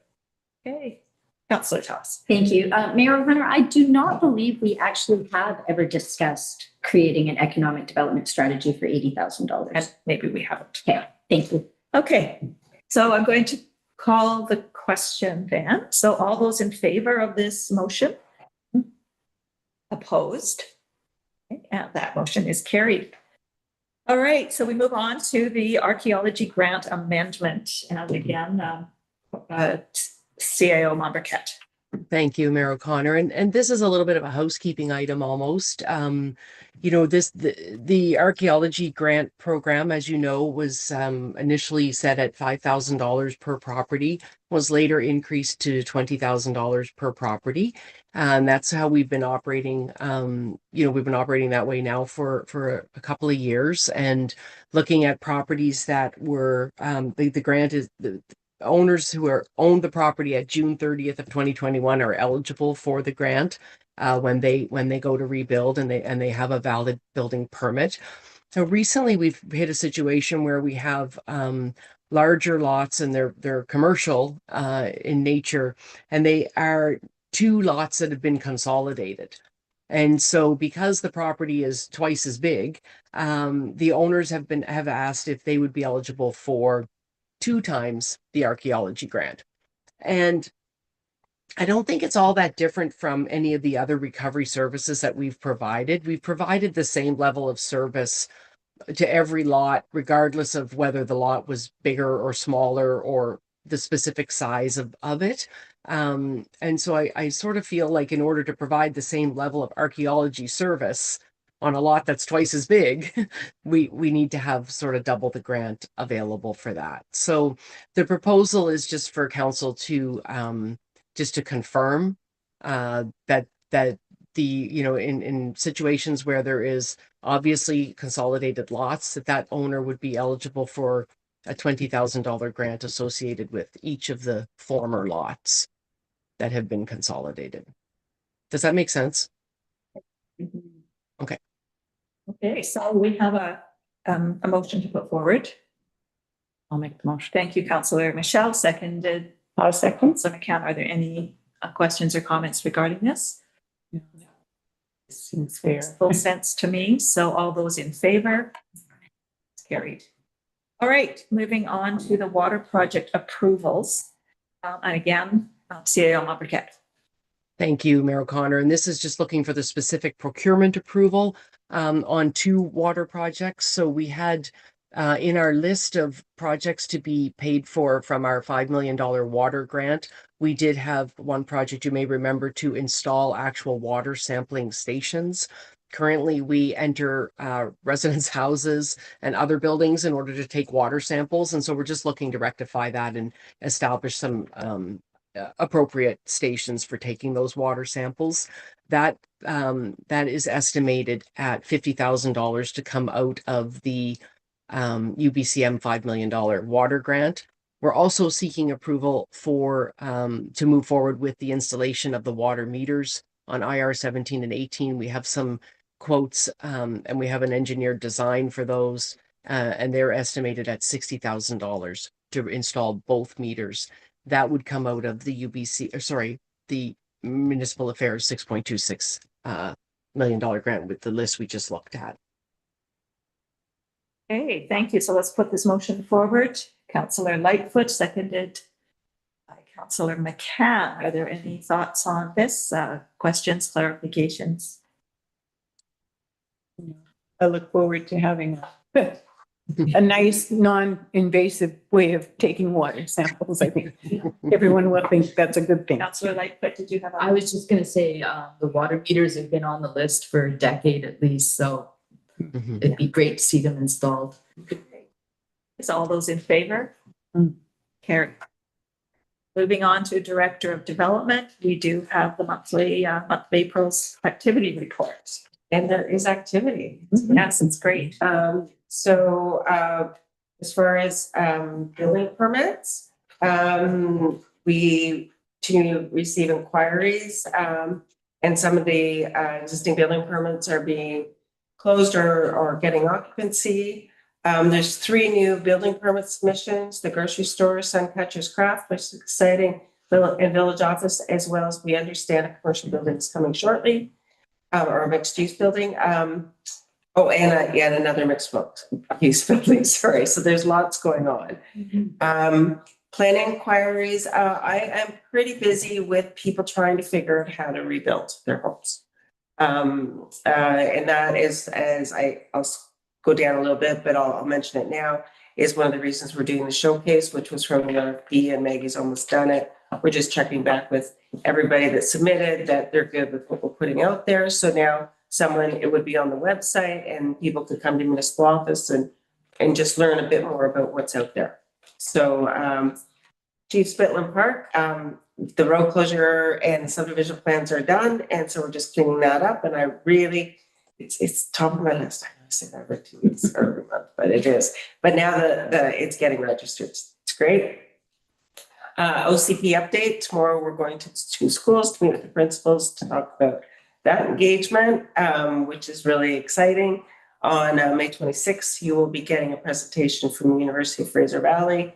Okay. Councillor Toss. Thank you. Mayor O'Connor, I do not believe we actually have ever discussed creating an economic development strategy for $80,000. And maybe we haven't. Okay, thank you. Okay, so I'm going to call the question then. So all those in favor of this motion? Opposed? Okay, and that motion is carried. All right, so we move on to the archaeology grant amendment. And again, CAO Monberket. Thank you, Mayor O'Connor. And this is a little bit of a housekeeping item almost. The archaeology grant program, as you know, was initially set at $5,000 per property, was later increased to $20,000 per property. And that's how we've been operating. We've been operating that way now for a couple of years, and looking at properties that were the grant is the owners who owned the property at June 30th of 2021 are eligible for the grant when they go to rebuild and they have a valid building permit. So recently we've hit a situation where we have larger lots and they're commercial in nature, and they are two lots that have been consolidated. And so because the property is twice as big, the owners have asked if they would be eligible for 2 times the archaeology grant. And I don't think it's all that different from any of the other recovery services that we've provided. We've provided the same level of service to every lot, regardless of whether the lot was bigger or smaller or the specific size of it. And so I sort of feel like in order to provide the same level of archaeology service on a lot that's twice as big, we need to have sort of double the grant available for that. So the proposal is just for council to just to confirm that the, you know, in situations where there is obviously consolidated lots, that owner would be eligible for a $20,000 grant associated with each of the former lots that have been consolidated. Does that make sense? Okay. Okay, so we have a motion to put forward. I'll make the motion. Thank you, Councillor Michelle, seconded. I'll second. Councillor McCann, are there any questions or comments regarding this? Seems fair. Makes full sense to me. So all those in favor? It's carried. All right, moving on to the water project approvals. And again, CAO Lumbercat. Thank you, Mayor O'Connor. And this is just looking for the specific procurement approval on 2 water projects. So we had in our list of projects to be paid for from our $5 million water grant, we did have one project, you may remember, to install actual water sampling stations. Currently, we enter residents' houses and other buildings in order to take water samples. And so we're just looking to rectify that and establish some appropriate stations for taking those water samples. That is estimated at $50,000 to come out of the UBCM $5 million water grant. We're also seeking approval for to move forward with the installation of the water meters on IR 17 and 18. We have some quotes and we have an engineered design for those, and they're estimated at $60,000 to install both meters. That would come out of the the Municipal Affairs $6.26 million grant with the list we just looked at. Okay, thank you. So let's put this motion forward. Councillor Lightfoot, seconded by Councillor McCann. Are there any thoughts on this? Questions, clarifications? I look forward to having a nice, non-invasive way of taking water samples. I think everyone will think that's a good thing. Councillor Lightfoot, did you have? I was just gonna say, the water meters have been on the list for a decade at least, so it'd be great to see them installed. Is all those in favor? Carried. Moving on to Director of Development, we do have the monthly month of April's activity report. And there is activity. Yes, it's great. So as far as building permits, we continue to receive inquiries, and some of the existing building permits are being closed or getting occupancy. There's 3 new building permit submissions: the grocery store, Suncatcher's Craft, which is exciting, and Village Office, as well as we understand a commercial building is coming shortly, or a mixed use building. And another mixed use building. Sorry. So there's lots going on. Planning inquiries. I am pretty busy with people trying to figure out how to rebuild their homes. And that is, I'll go down a little bit, but I'll mention it now, is one of the reasons we're doing the showcase, which was from the RFP, and Maggie's almost done it. We're just checking back with everybody that submitted that they're good with what we're putting out there. So now it would be on the website and people could come to municipal office and just learn a bit more about what's out there. So Chief Spitland Park, the road closure and subdivision plans are done. And so we're just cleaning that up. And it's top of my list. I know I say that every 2 weeks or every month, but it is. But now it's getting registered. It's great. OCP update. Tomorrow we're going to 2 schools to meet with the principals to talk about that engagement, which is really exciting. On May 26th, you will be getting a presentation from the University of Fraser Valley,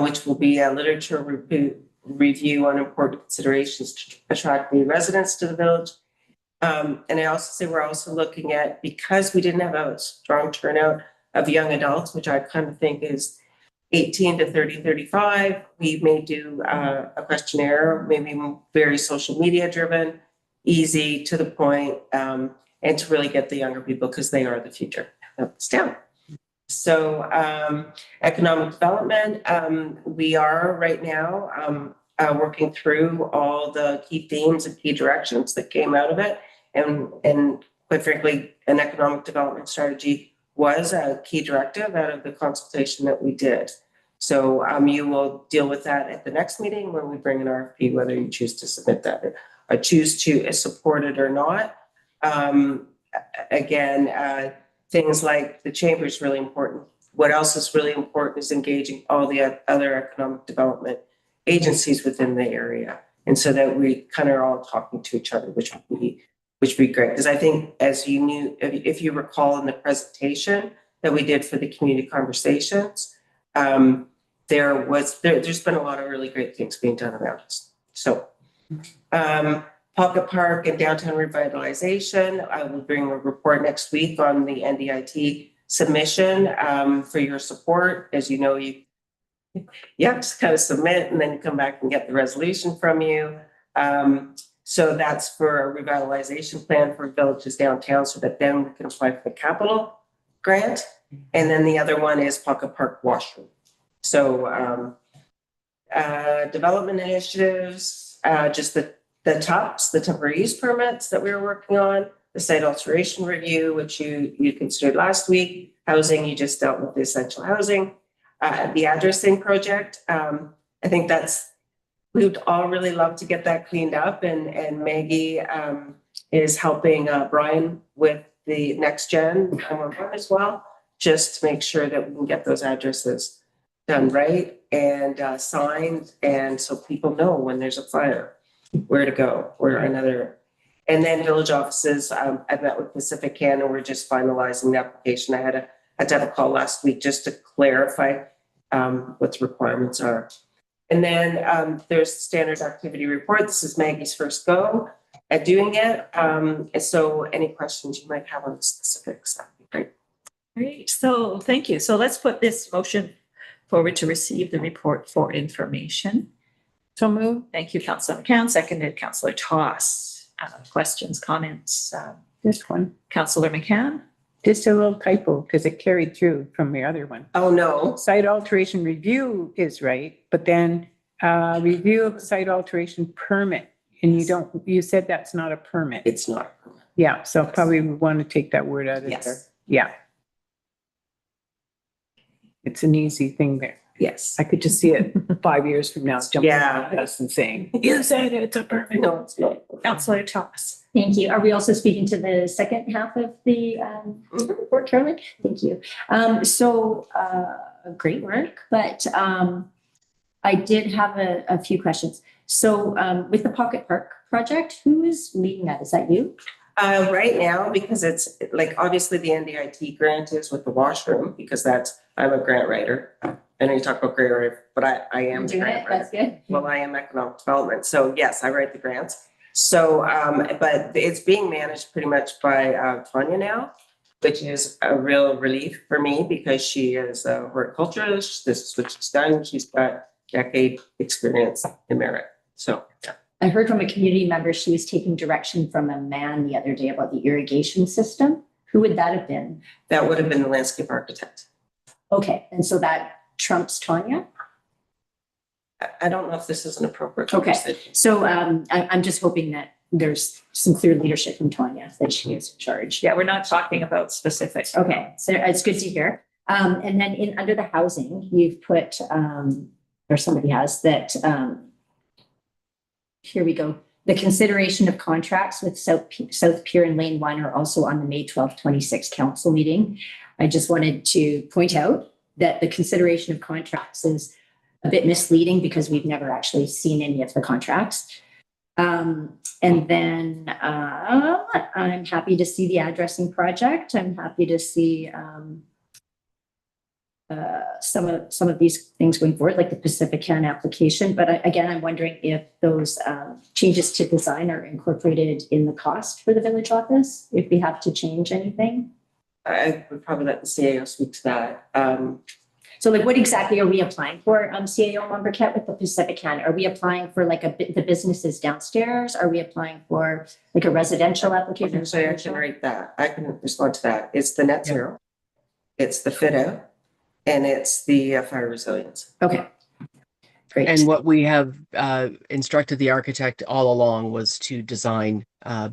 which will be a literature review on important considerations to attract new residents to the village. And I also say we're also looking at, because we didn't have a strong turnout of young adults, which I kind of think is 18 to 30, 35, we may do a questionnaire, maybe very social media driven, easy, to the point, and to really get the younger people, because they are the future of this town. So economic development, we are right now working through all the key themes and key directions that came out of it. And quite frankly, an economic development strategy was a key directive out of the consultation that we did. So you will deal with that at the next meeting when we bring an RFP, whether you choose to submit that or choose to support it or not. Again, things like the chamber is really important. What else is really important is engaging all the other economic development agencies within the area. And so that we kind of are all talking to each other, which would be great. Because I think, as you knew, if you recall in the presentation that we did for the community conversations, there's been a lot of really great things being done around us. So Pocket Park and downtown revitalization, I will bring a report next week on the NDIT submission for your support. As you know, you have to kind of submit and then you come back and get the resolution from you. So that's for a revitalization plan for villages downtown, so that then we can apply for the capital grant. And then the other one is Pocket Park washroom. So development initiatives, just the TUPs, the temporary use permits that we were working on, the site alteration review, which you considered last week, housing, you just dealt with the essential housing, the addressing project. I think we'd all really love to get that cleaned up, and Maggie is helping Brian with the next gen as well, just to make sure that we can get those addresses done right and signed, and so people know when there's a fire where to go, or another. And then village offices, I've met with Pacific Can, and we're just finalizing the application. I had to have a call last week just to clarify what the requirements are. And then there's standard activity report. This is Maggie's first go at doing it. And so any questions you might have on the specifics, that'd be great. Great. So thank you. So let's put this motion forward to receive the report for information. So move. Thank you, Councillor McCann. Seconded, Councillor Toss. Questions, comments? This one, Councillor McCann. just a little typo because it carried through from the other one. Oh, no. Site alteration review is right, but then review of site alteration permit. And you said that's not a permit. It's not. Yeah, so probably we want to take that word out of there. Yes. Yeah. It's an easy thing there. Yes. I could just see it 5 years from now jumping Yeah. on us and saying, you said it's a permit. No, it's not. Councillor Toss. Thank you. Are we also speaking to the second half of the report, Carolyn? Thank you. Great work, but I did have a few questions. So with the Pocket Park project, who is leading that? Is that you? Right now, because it's like, obviously the NDIT grant is with the washroom, because I'm a grant writer. I know you talk about grant writer, but I am the grant writer. That's good. Well, I am economic development. So yes, I write the grants. So, but it's being managed pretty much by Tanya now, which is a real relief for me, because she is a horticulturalist. This is what she's done. She's got decade experience in merit. So, yeah. I heard from a community member, she was taking direction from a man the other day about the irrigation system. Who would that have been? That would have been the landscape architect. Okay, and so that trumps Tanya? I don't know if this is an appropriate Okay. conversation. So I'm just hoping that there's some clear leadership from Tanya, that she is in charge. Yeah, we're not talking about specifics. Okay, so it's good to hear. And then under the housing, you've put, or somebody has that, here we go. The consideration of contracts with South Pier and Lane 1 are also on the May 12th, 26 council meeting. I just wanted to point out that the consideration of contracts is a bit misleading, because we've never actually seen any of the contracts. And then I'm happy to see the addressing project. I'm happy to see some of these things going forward, like the Pacifican application. But again, I'm wondering if those changes to design are incorporated in the cost for the village office, if we have to change anything. I would probably let the CAO speak to that. So like what exactly are we applying for, CAO Lumbercat with the Pacifican? Are we applying for like the businesses downstairs? Are we applying for like a residential application? So I can write that. I can respond to that. It's the net zero. It's the fit out and it's the fire resilience. Okay. Great. And what we have instructed the architect all along was to design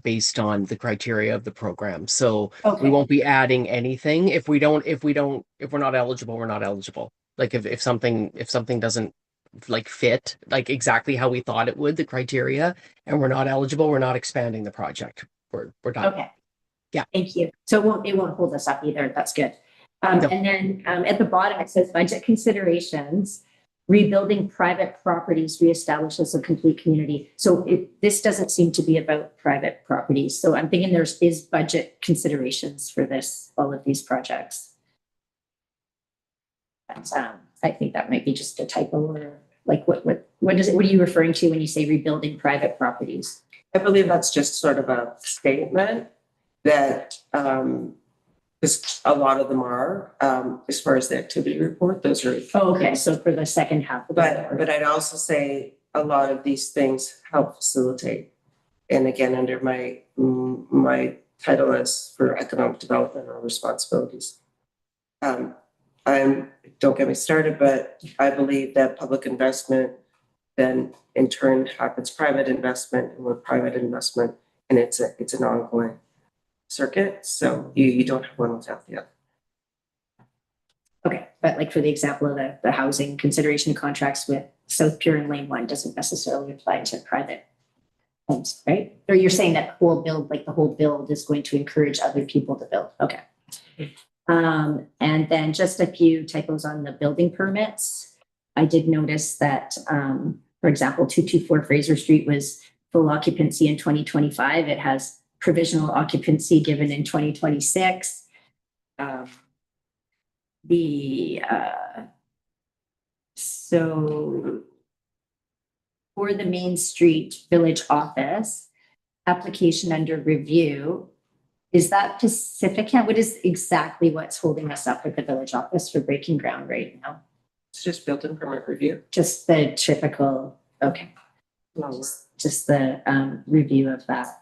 based on the criteria of the program. So Okay. we won't be adding anything if we're not eligible, we're not eligible. Like if something doesn't like fit like exactly how we thought it would, the criteria, and we're not eligible, we're not expanding the project. We're done. Okay. Yeah. Thank you. So it won't hold us up either. That's good. No. And then at the bottom, it says budget considerations, rebuilding private properties reestablishes a complete community. So this doesn't seem to be about private properties. So I'm thinking is budget considerations for all of these projects. And, I think that might be just a typo or like what are you referring to when you say rebuilding private properties? I believe that's just sort of a statement that because a lot of them are as far as the activity report, those are. Oh, okay. So for the second half of But I'd also say a lot of these things help facilitate. And again, under my title as for economic development or responsibilities. Don't get me started, but I believe that public investment then in turn happens private investment, and with private investment, and it's an ongoing circuit. So you don't have one without the other. Okay, but like for the example of the housing consideration contracts with South Pier and Lane 1 doesn't necessarily apply to private homes, right? Or you're saying that the whole build is going to encourage other people to build. Okay. And then just a few typos on the building permits. I did notice that, for example, 224 Fraser Street was full occupancy in 2025. It has provisional occupancy given in 2026. So for the Main Street Village Office, application under review, is that Pacifican? What is exactly what's holding us up at the village office for breaking ground right now? It's just built-in permit review. Just the typical, okay. Just the review of that.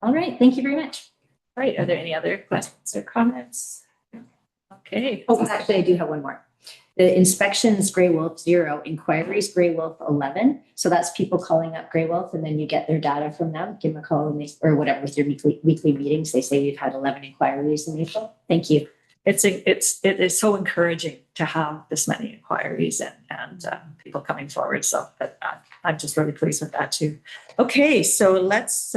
All right, thank you very much. All right, are there any other questions or comments? Okay. Oh, actually, I do have one more. The inspections, Grey Wolf 0, inquiries, Grey Wolf 11. So that's people calling up Grey Wolf and then you get their data from them, give them a call or whatever with your weekly meetings. They say we've had 11 inquiries in April. Thank you. It is so encouraging to have this many inquiries and people coming forward. So I'm just really pleased with that too. Okay, so let's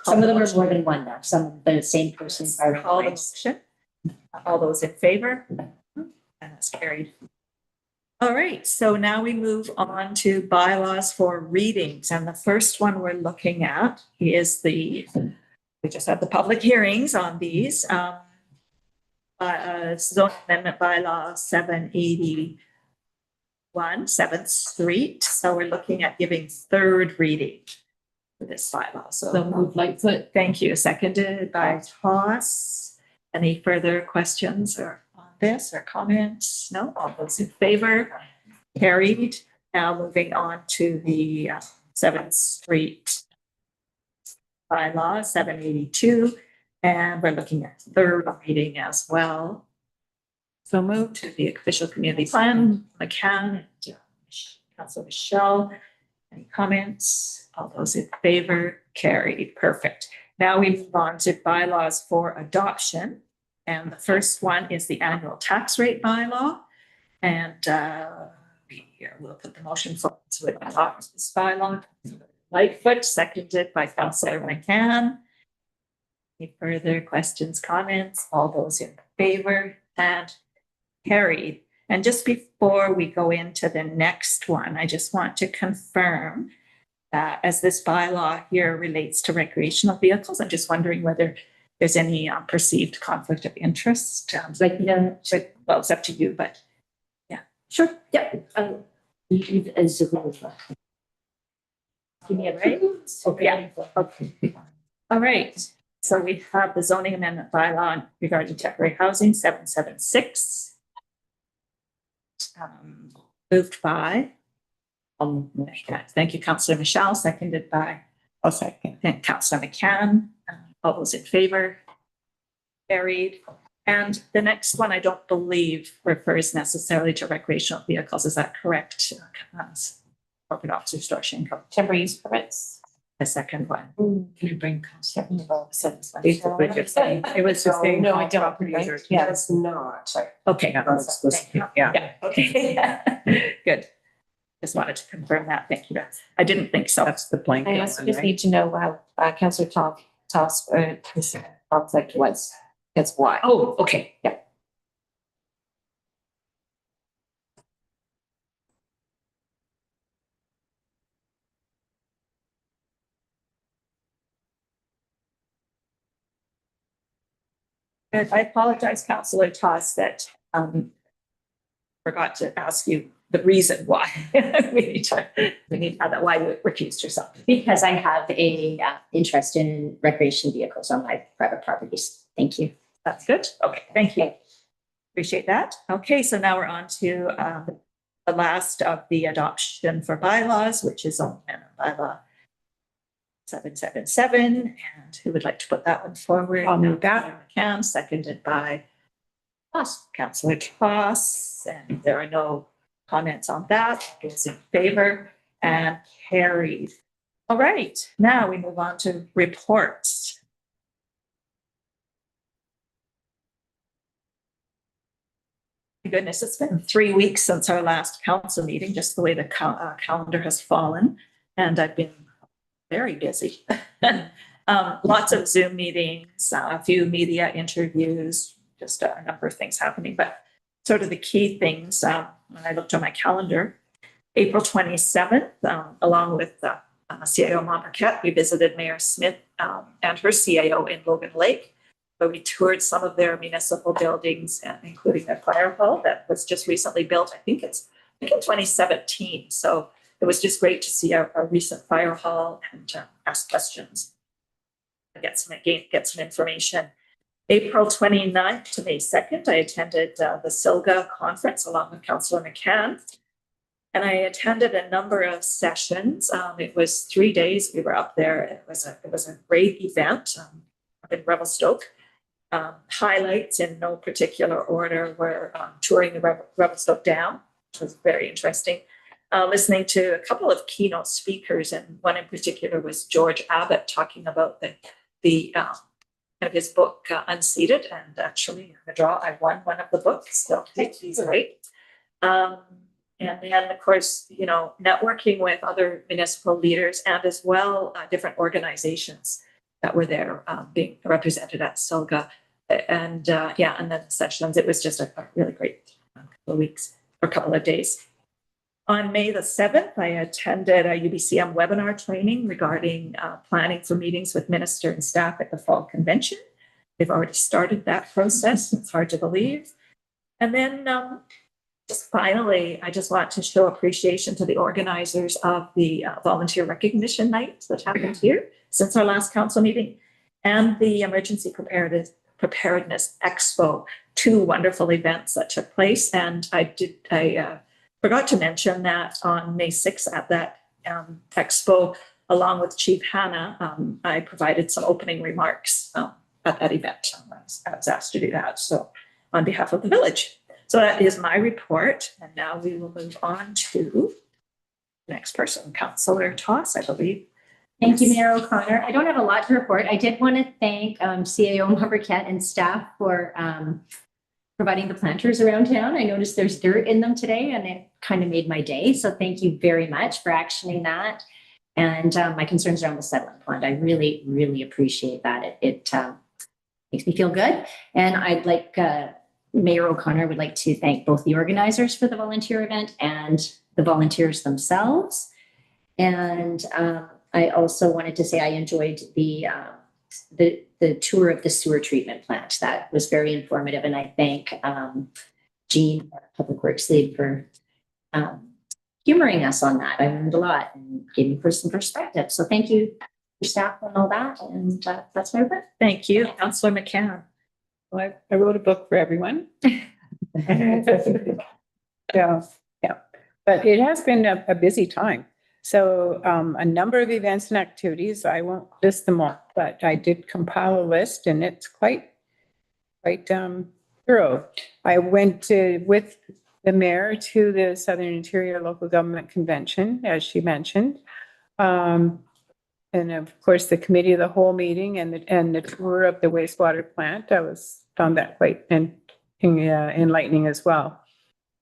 some of them are more than one now. Some of the same person. call the motion. All those in favor? And that's carried. All right, so now we move on to bylaws for readings. And the first one we're looking at is we just had the public hearings on these. Zone Amendment Bylaw 781, 7th Street. So we're looking at giving third reading for this bylaw. So move Lightfoot. Thank you. Seconded by Toss. Any further questions on this or comments? No, all those in favor? Carried. Now moving on to the 7th Street bylaw, 782. And we're looking at third reading as well. So move to the official community plan, McCann, Councilor Michelle. Any comments? All those in favor? Carried. Perfect. Now we move on to bylaws for adoption. And the first one is the annual tax rate bylaw. And we'll put the motion forward to adopt this bylaw. Lightfoot, seconded by Councilor McCann. Any further questions, comments? All those in favor? And carried. And just before we go into the next one, I just want to confirm as this bylaw here relates to recreational vehicles, I'm just wondering whether there's any perceived conflict of interest. Like, Well, it's up to you, but sure, yeah. As a rule. Give me a right? Okay. Yeah. Okay. All right. So we have the zoning amendment bylaw regarding temporary housing, 776. Moved by, thank you, Councillor Michelle, seconded by, Councillor McCann. All those in favor? Carried. And the next one, I don't believe refers necessarily to recreational vehicles. Is that correct? Corporate Officer Storshenko. Temporary use permits. The second one. Can you bring Councillor? It was the same. No, I don't. properties Right? or- Yeah. It's not. Okay. Yeah. Yeah, okay. Good. Just wanted to confirm that. Thank you. I didn't think so. That's the blanket I also one, just right? need to know how Councillor Toss conflict was. That's why. Oh, okay. Yeah. Good. I apologize, Councillor Toss, that forgot to ask you the reason why we need to have that, why you recused yourself. Because I have a interest in recreation vehicles on my private properties. Thank you. That's good. Okay, thank you. Appreciate that. Okay, so now we're on to the last of the adoption for bylaws, which is on bylaw 777. And who would like to put that one forward? I'll move that. Cam, seconded by Councillor Toss. And there are no comments on that. Those in favor and carried. All right, now we move on to reports. Goodness, it's been 3 weeks since our last council meeting, just the way the calendar has fallen. And I've been very busy. Lots of Zoom meetings, a few media interviews, just a number of things happening. But sort of the key things, when I looked on my calendar, April 27th, along with CAO Marquette, we visited Mayor Smith and her CAO in Logan Lake, where we toured some of their municipal buildings, including their fire hall that was just recently built. I think in 2017. So it was just great to see our recent fire hall and ask questions, get some information. April 29th to May 2nd, I attended the SILGA conference along with Councillor McCann. And I attended a number of sessions. It was 3 days we were up there. It was a great event up in Revelstoke. Highlights in no particular order were touring the Revelstoke Dam, which was very interesting. Listening to a couple of keynote speakers, and one in particular was George Abbott talking about the of his book Unseated, and actually I won one of the books, so he's great. And then, of course, networking with other municipal leaders and as well different organizations that were there being represented at SILGA. And and then the sessions, it was just a really great couple of days. On May the 7th, I attended a UBCM webinar training regarding planning for meetings with minister and staff at the fall convention. They've already started that process. It's hard to believe. And then just finally, I just want to show appreciation to the organizers of the volunteer recognition night that happened here since our last council meeting, and the Emergency Preparedness Expo, 2 wonderful events that took place. And I forgot to mention that on May 6th at that expo, along with Chief Hannah, I provided some opening remarks at that event. I was asked to do that, so on behalf of the village. So that is my report, and now we will move on to the next person, Councillor Toss, I believe. Thank you, Mayor O'Connor. I don't have a lot to report. I did want to thank CAO Marquette and staff for providing the planters around town. I noticed there's dirt in them today, and it kind of made my day. So thank you very much for actioning that. And my concerns around the settlement pond, I really, really appreciate that. It makes me feel good. And I'd like Mayor O'Connor would like to thank both the organizers for the volunteer event and the volunteers themselves. And I also wanted to say I enjoyed the tour of the sewer treatment plant. That was very informative, and I thank Jean, our Public Works lead, for humoring us on that. I learned a lot and gave me some perspective. So thank you for staff and all that. And that's my report. Thank you, Councillor McCann. Well, I wrote a book for everyone. Yeah, yeah. But it has been a busy time. So a number of events and activities, I won't list them all, but I did compile a list and it's quite thorough. I went with the mayor to the Southern Interior Local Government Convention, as she mentioned. And of course, the committee of the whole meeting and the tour of the wastewater plant. Found that quite enlightening as well.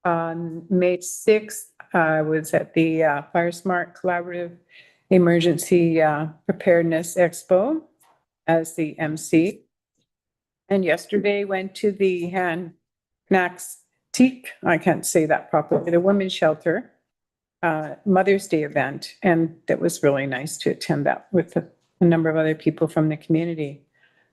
On May 6th, I was at the Fire Smart Collaborative Emergency Preparedness Expo as the MC. And yesterday went to the Teak, I can't say that properly, the women's shelter Mother's Day event. And that was really nice to attend that with a number of other people from the community.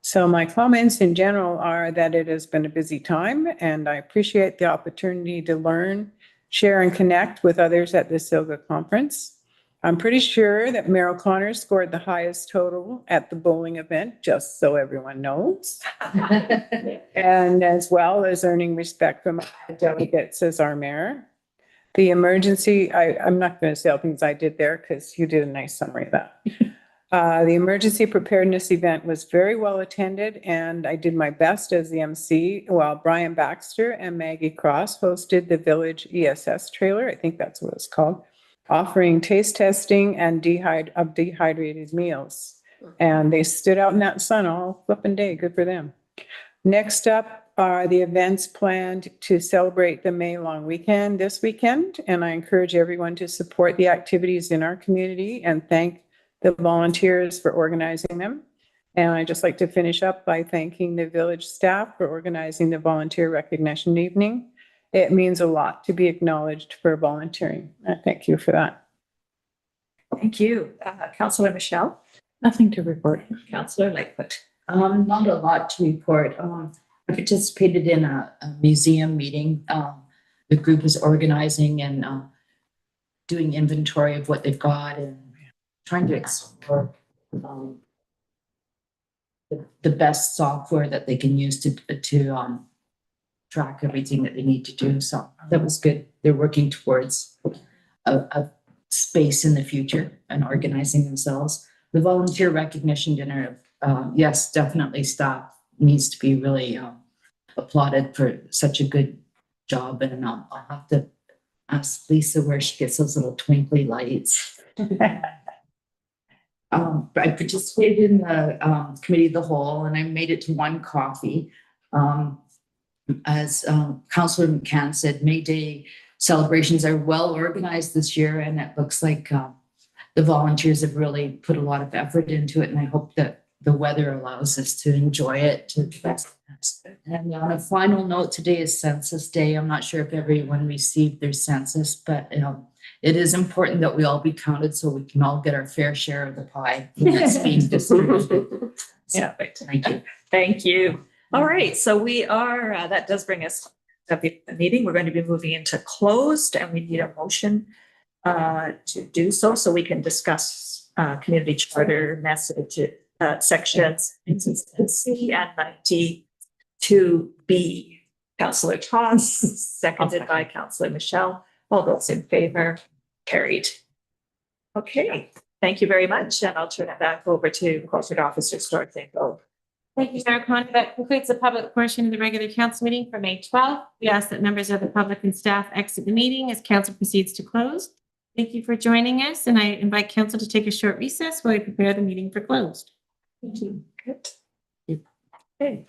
So my comments in general are that it has been a busy time and I appreciate the opportunity to learn, share and connect with others at the SILGA conference. I'm pretty sure that Meryl Connor scored the highest total at the bowling event, just so everyone knows. And as well as earning respect from our delegates as our mayor. The emergency, I'm not going to say all things I did there because you did a nice summary of that. The emergency preparedness event was very well attended and I did my best as the MC while Brian Baxter and Maggie Cross hosted the Village ESS trailer, I think that's what it's called, offering taste testing and dehydrated meals. And they stood out in that sun all flipping day, good for them. Next up are the events planned to celebrate the May long weekend this weekend. And I encourage everyone to support the activities in our community and thank the volunteers for organizing them. And I'd just like to finish up by thanking the village staff for organizing the volunteer recognition evening. It means a lot to be acknowledged for volunteering. I thank you for that. Thank you. Councillor Michelle. Nothing to report. Councillor Lightfoot. Not a lot to report. I participated in a museum meeting. The group is organizing and doing inventory of what they've got and trying to explore the best software that they can use to track everything that they need to do. So that was good. They're working towards a space in the future and organizing themselves. The volunteer recognition dinner, yes, definitely staff needs to be really applauded for such a good job. And I'll have to ask Lisa where she gets those little twinkly lights. I participated in the committee of the whole and I made it to one coffee. As Councillor McCann said, May Day celebrations are well organized this year and it looks like the volunteers have really put a lot of effort into it and I hope that the weather allows us to enjoy it to the best. And on a final note, today is Census Day. I'm not sure if everyone received their census, but it is important that we all be counted so we can all get our fair share of the pie when it's being distributed. Yeah, right. Thank you. Thank you. All right, so we are, that does bring us to the meeting. We're going to be moving into closed and we need a motion to do so we can discuss community charter message sections C and 92B. Councillor Toss, seconded by Councillor Michelle. All those in favor, carried. Okay, thank you very much. And I'll turn it back over to Corporate Officer Stuart Thinko. Thank you, Mayor Connor. That concludes the public portion of the regular council meeting for May 12th. We ask that members of the public and staff exit the meeting as council proceeds to close. Thank you for joining us, and I invite council to take a short recess while we prepare the meeting for closed. Thank you. Good. Okay.